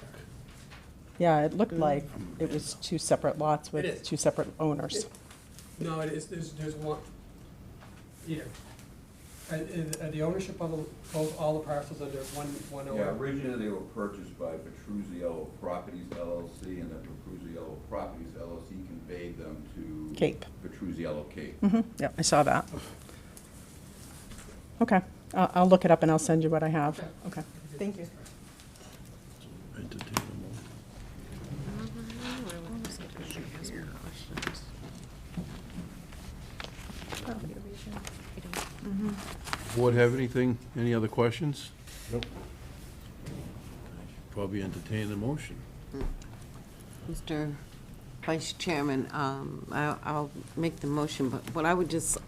yeah, it looked like it was 2 separate lots It with is. 2 separate owners. No, it is, there's one, yeah. The ownership of all the parcels under one owner? Yeah, originally they were purchased by Petruzziello Properties LLC, and then Petruzziello Properties LLC conveyed them to Cape. Petruzziello Cape. Yeah, I saw that. Okay, I'll look it up and I'll send you what I have. Okay, thank you. Entertain a motion. Board have anything, any other questions? Nope. Probably entertain a motion. Mr. Vice Chairman, I'll make the motion, but what I would just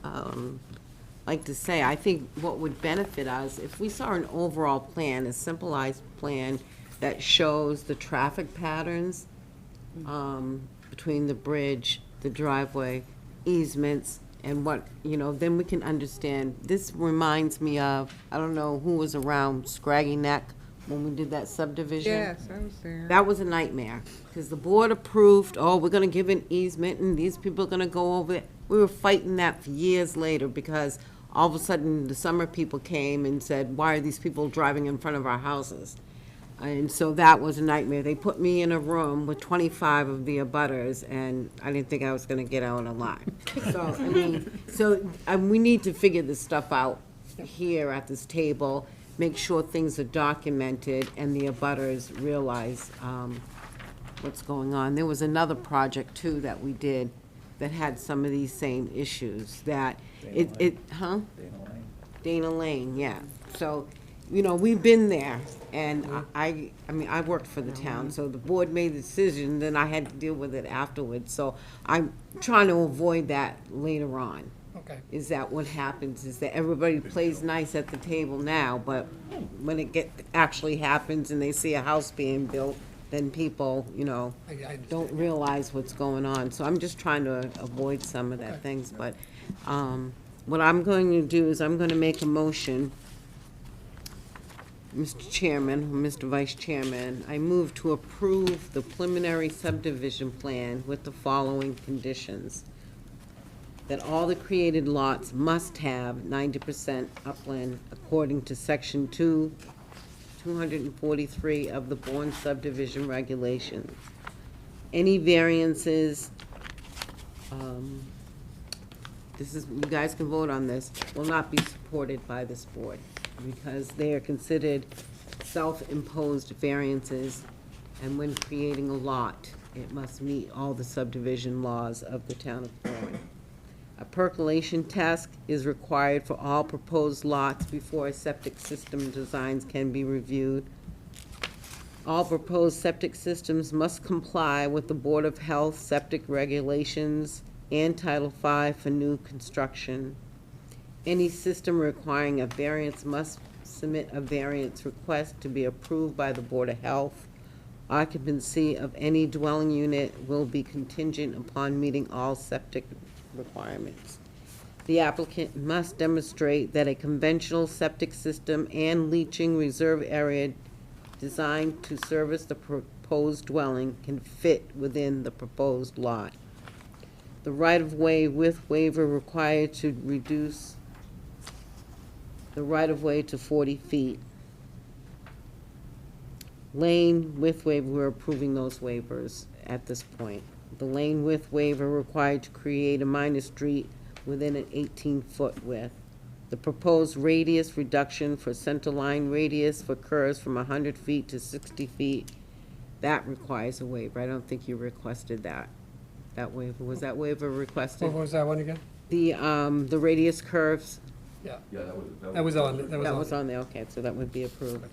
like to say, I think what would benefit us, if we saw an overall plan, a simplified plan that shows the traffic patterns between the bridge, the driveway, easements, and what, then we can understand. This reminds me of, I don't know who was around Scraggy Neck when we did that subdivision. Yes, I was there. That was a nightmare, because the board approved, oh, we're gonna give an easement, and these people are gonna go over it. We were fighting that for years later, because all of a sudden, the summer people came and said, why are these people driving in front of our houses? And so that was a nightmare. They put me in a room with 25 of the abutters, and I didn't think I was gonna get out alive. So, we need to figure this stuff out here at this table, make sure things are documented, and the abutters realize what's going on. There was another project, too, that we did that had some of these same issues, that Dana Lane, yeah. So, we've been there, and I worked for the town, so the board made the decision, then I had to deal with it afterwards. So I'm trying to avoid that later on. Okay. Is that what happens, is that everybody plays nice at the table now, but when it actually happens and they see a house being built, then people, I understand. don't realize what's going on. So I'm just trying to avoid some of that things, but what I'm going to do is I'm going to make a motion, Mr. Chairman, or Mr. Vice Chairman, I move to approve the preliminary subdivision plan with the following conditions. That all the created lots must have 90% upland according to section 243 of the Bourne subdivision regulations. Any variances, you guys can vote on this, will not be supported by this board, because they are considered self-imposed variances, and when creating a lot, it must meet all the subdivision laws of the town of Bourne. A percolation test is required for all proposed lots before a septic system designs can be reviewed. All proposed septic systems must comply with the Board of Health septic regulations and Title V for new construction. Any system requiring a variance must submit a variance request to be approved by the Board of Health. Occupancy of any dwelling unit will be contingent upon meeting all septic requirements. The applicant must demonstrate that a conventional septic system and leaching reserve area designed to service the proposed dwelling can fit within the proposed lot. The right-of-way width waiver required to reduce the right-of-way to 40 feet. Lane width waiver, we're approving those waivers at this point. The lane width waiver required to create a minor street within an 18-foot width. The proposed radius reduction for center line radius for curves from 100 feet to 60 feet, that requires a waiver. I don't think you requested that waiver. Was that waiver requested? What was that one again? The radius curves? Yeah. That was on. That was on there, okay, so that would be approved.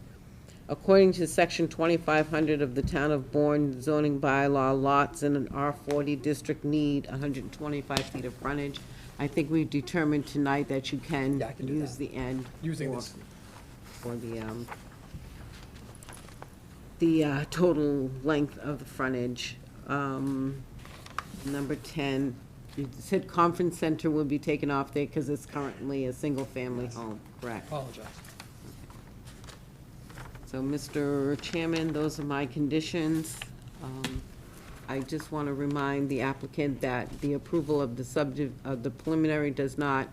According to section 2500 of the Town of Bourne zoning bylaw, lots in an R40 district need 125 feet of frontage. I think we've determined tonight that you can Yeah, I can do use that. the end Using for- this. for the total length of the frontage. Number 10, you said conference center would be taken off there because it's currently a single-family home, correct? Apologize. So, Mr. Chairman, those are my conditions. I just want to remind the applicant that the approval of the preliminary does not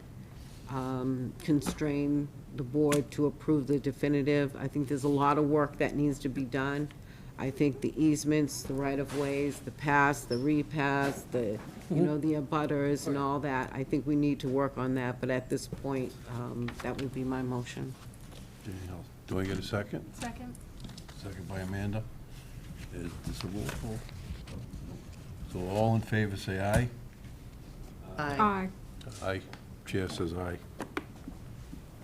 constrain the board to approve the definitive. I think there's a lot of work that needs to be done. I think the easements, the right-of-ways, the pass, the repass, the abutters and all that, I think we need to work on that, but at this point, that would be my motion. Anything else? Do I get a second? Second. Second by Amanda. Is this a roll call? So all in favor, say aye. Aye. Aye. Chair says aye.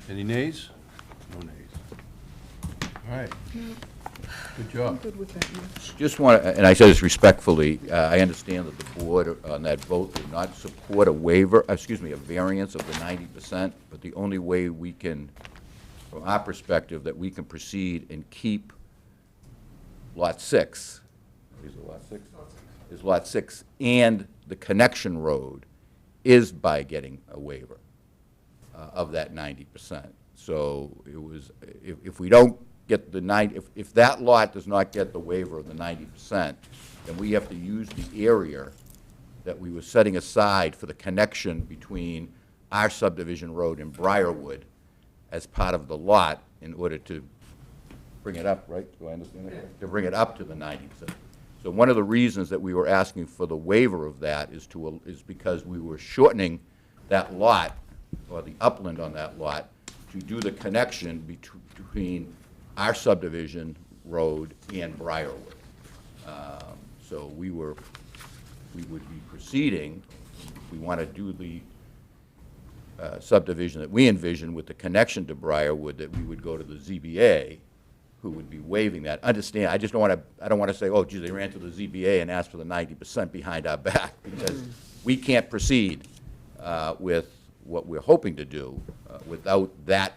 Any nays? No nays. All right. Good job. Good with that, yes. Just want to, and I say this respectfully, I understand that the board on that vote did not support a waiver, a variance of the 90%, but the only way we can, from our perspective, that we can proceed and keep Lot 6. Is it Lot 6? Is Lot 6, and the connection road is by getting a waiver of that 90%. So it was, if we don't get the if that lot does not get the waiver of the 90%, then we have to use the area that we were setting aside for the connection between our subdivision road and Briarwood as part of the lot in order to bring it up, right? Do I understand that? To bring it up to the 90%. So one of the reasons that we were asking for the waiver of that is because we were shortening that lot, or the upland on that lot, to do the connection between our subdivision road and Briarwood. So we would be proceeding, we want to do the subdivision that we envision with the connection to Briarwood, that we would go to the ZBA, who would be waiving that. Understand, I just don't want to, I don't want to say, oh, gee, they ran to the ZBA and asked for the 90% behind our back, because we can't proceed with what we're hoping to do without that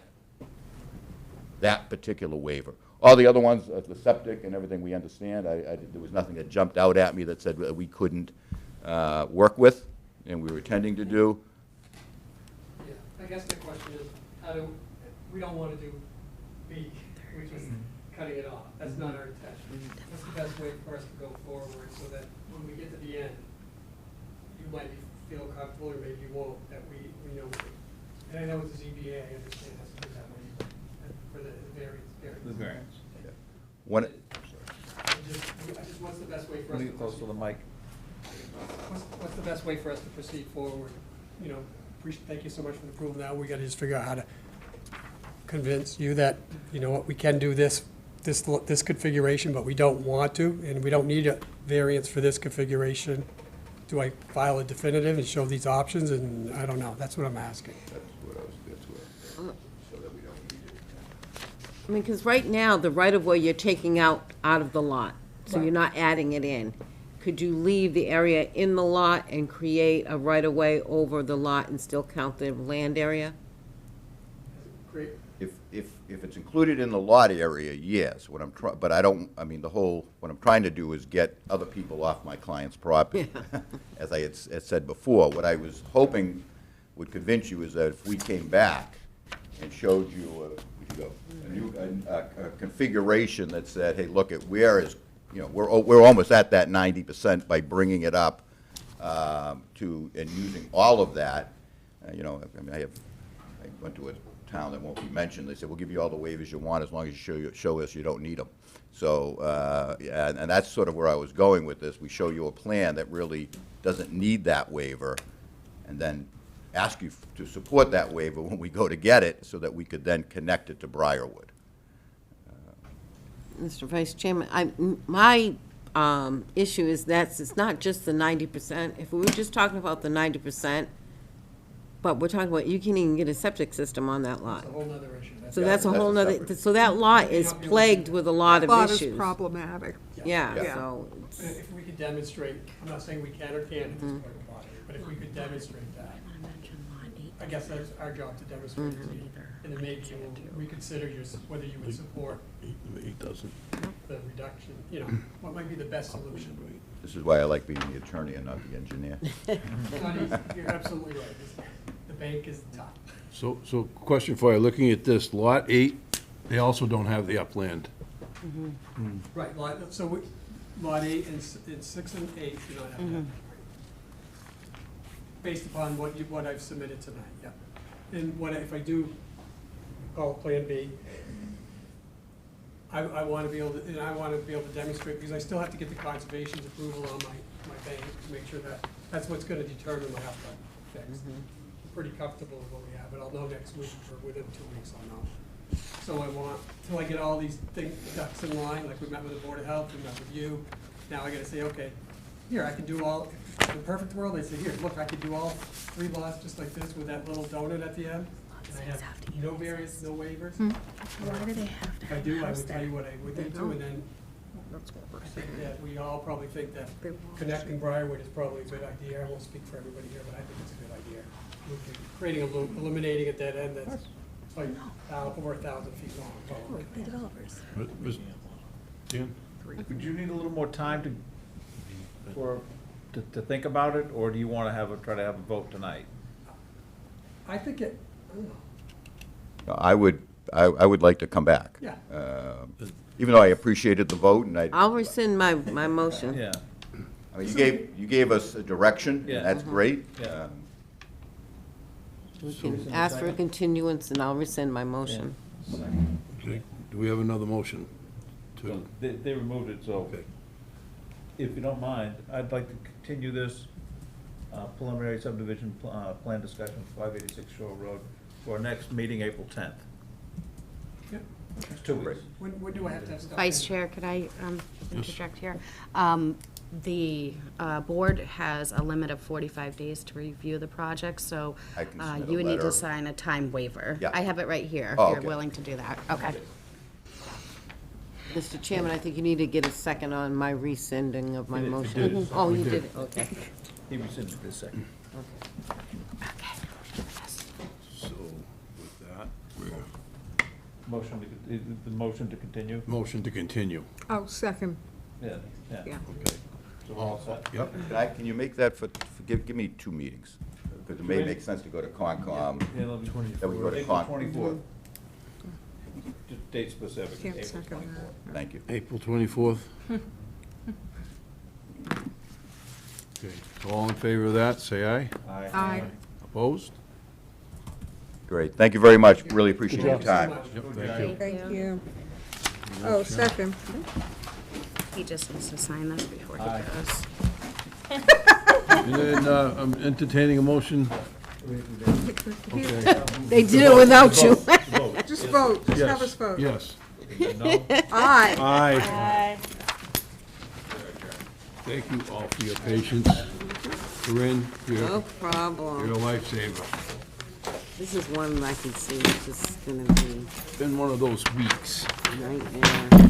particular waiver. All the other ones, the septic and everything, we understand. There was nothing that jumped out at me that said that we couldn't work with, and we were intending to do. Yeah, I guess the question is, we don't want to do B, which is cutting it off. That's not our intention. What's the best way for us to go forward so that when we get to the end, you might feel comfortable, or maybe you won't, that we know. And I know it's the ZBA, I understand it has to do that way, for the variance. The variance. One, What's the best way for us Let me to get close to the proceed? mic. What's the best way for us to proceed forward? You know, thank you so much for the approval. Now we gotta just figure out how to convince you that, you know what, we can do this configuration, but we don't want to, and we don't need a variance for this configuration. Do I file a definitive and show these options? And I don't know. That's what I'm asking. so that we don't need it. I mean, because right now, the right-of-way you're taking out of the lot, so you're not adding it in. Could you leave the area in the lot and create a right-of-way over the lot and still count the land area? Great. If it's included in the lot area, yes. What I'm but I don't, I mean, what I'm trying to do is get other people off my client's property. As I had said before, what I was hoping would convince you is that if we came back and showed you a new configuration that said, hey, look, we're almost at that 90% by bringing it up and using all of that. I went to a town that won't be mentioned. They said, we'll give you all the waivers you want as long as you show us you don't need them. So, and that's sort of where I was going with this. We show you a plan that really doesn't need that waiver, and then ask you to support that waiver when we go to get it, so that we could then connect it to Briarwood. Mr. Vice Chairman, my issue is that it's not just the 90%. If we were just talking about the 90%, but we're talking about, you can't even get a septic system on that lot. It's a whole nother issue. So that's a that's whole a nother, separate- so that lot is plagued with a lot of Lot issues. is problematic. Yeah, Yeah. so, If we could demonstrate, I'm not saying we can or can't at this point in time, but if we could demonstrate that, I guess that's our job to demonstrate it to you. And then maybe you will reconsider whether you would support He doesn't. the reduction, what might be the best solution. This is why I like being the attorney and not the engineer. It's not easy. You're absolutely right. The bank is tough. So question for you, looking at this, Lot 8, they also don't have the upland. Right, lot 8 and 6 and 8 do not have that. Based upon what I've submitted tonight, yeah. And if I do call it Plan B, I want to be able to, demonstrate, because I still have to get the conservation's approval on my bank to make sure that that's what's going to determine my upland fix. I'm pretty comfortable with what we have, but I'll know next week, or within 2 weeks I'll know. So I want, till I get all these ducks in line, like we met with the Board of Health, we met with you, now I gotta say, okay, here, I can do all, in the perfect world, they say, here, look, I could do all 3 lots just like this with that little donut at the end, and I have no variance, no waivers. Why do they have to If I have do, a I house would tell there? you what I would do too, and then I think that we all probably think that connecting Briarwood is probably a good idea. I won't speak for everybody here, but I think it's a good idea. Eliminating a dead end that's like over 1,000 feet long, probably. The developers. Dan? Would you need a little more time to think about it, or do you want to try to have a vote tonight? I think it, I would like to come back. Yeah. Even though I appreciated the vote, and I'll rescind my motion. Yeah, I mean, you gave us a direction, Yeah. and that's great. Yeah. We can ask for a continuance, and I'll rescind my motion. Okay. Do we have another motion? So they removed it, so Okay. if you don't mind, I'd like to continue this preliminary subdivision plan discussion, 586 Shore Road, for our next meeting, April 10th. yeah. It's 2 weeks. When do I have to have stuff? Vice in? Chair, could I interject here? The board has a limit of 45 days to review the project, so I can submit a you would need letter. to sign a time waiver. Yeah. I have it right here, Oh, if you're okay. willing to do that. Okay. Mr. Chairman, I think you need to get a second on my rescinding of my did. motion. We did. Oh, you did, okay. He rescinded this second. So with that, we're, The motion to continue? motion to continue. Oh, second. Yeah, yeah. Yeah. Okay. So we're all set? Yep. Can you make that give me 2 meetings? Because it may make sense to go to Concom. Yeah, let me- That we go to April Con- 24th. Just date specific, Can't April second 24th. Thank you. April 24th. Okay, so all in favor of that, say aye. Aye. Opposed? Great. Thank you very much. Really appreciate your time. Yep, thank you. Thank you. Oh, second. He just needs to sign this before he Aye. goes. And then I'm entertaining a motion. Okay. They did it without you. Just vote, just have us Yes, vote. yes. No? Aye. Aye. Thank you all for your patience. Corinne, No you're a problem. lifesaver. This is one I can see, it's just gonna be Been one of those weeks. a nightmare.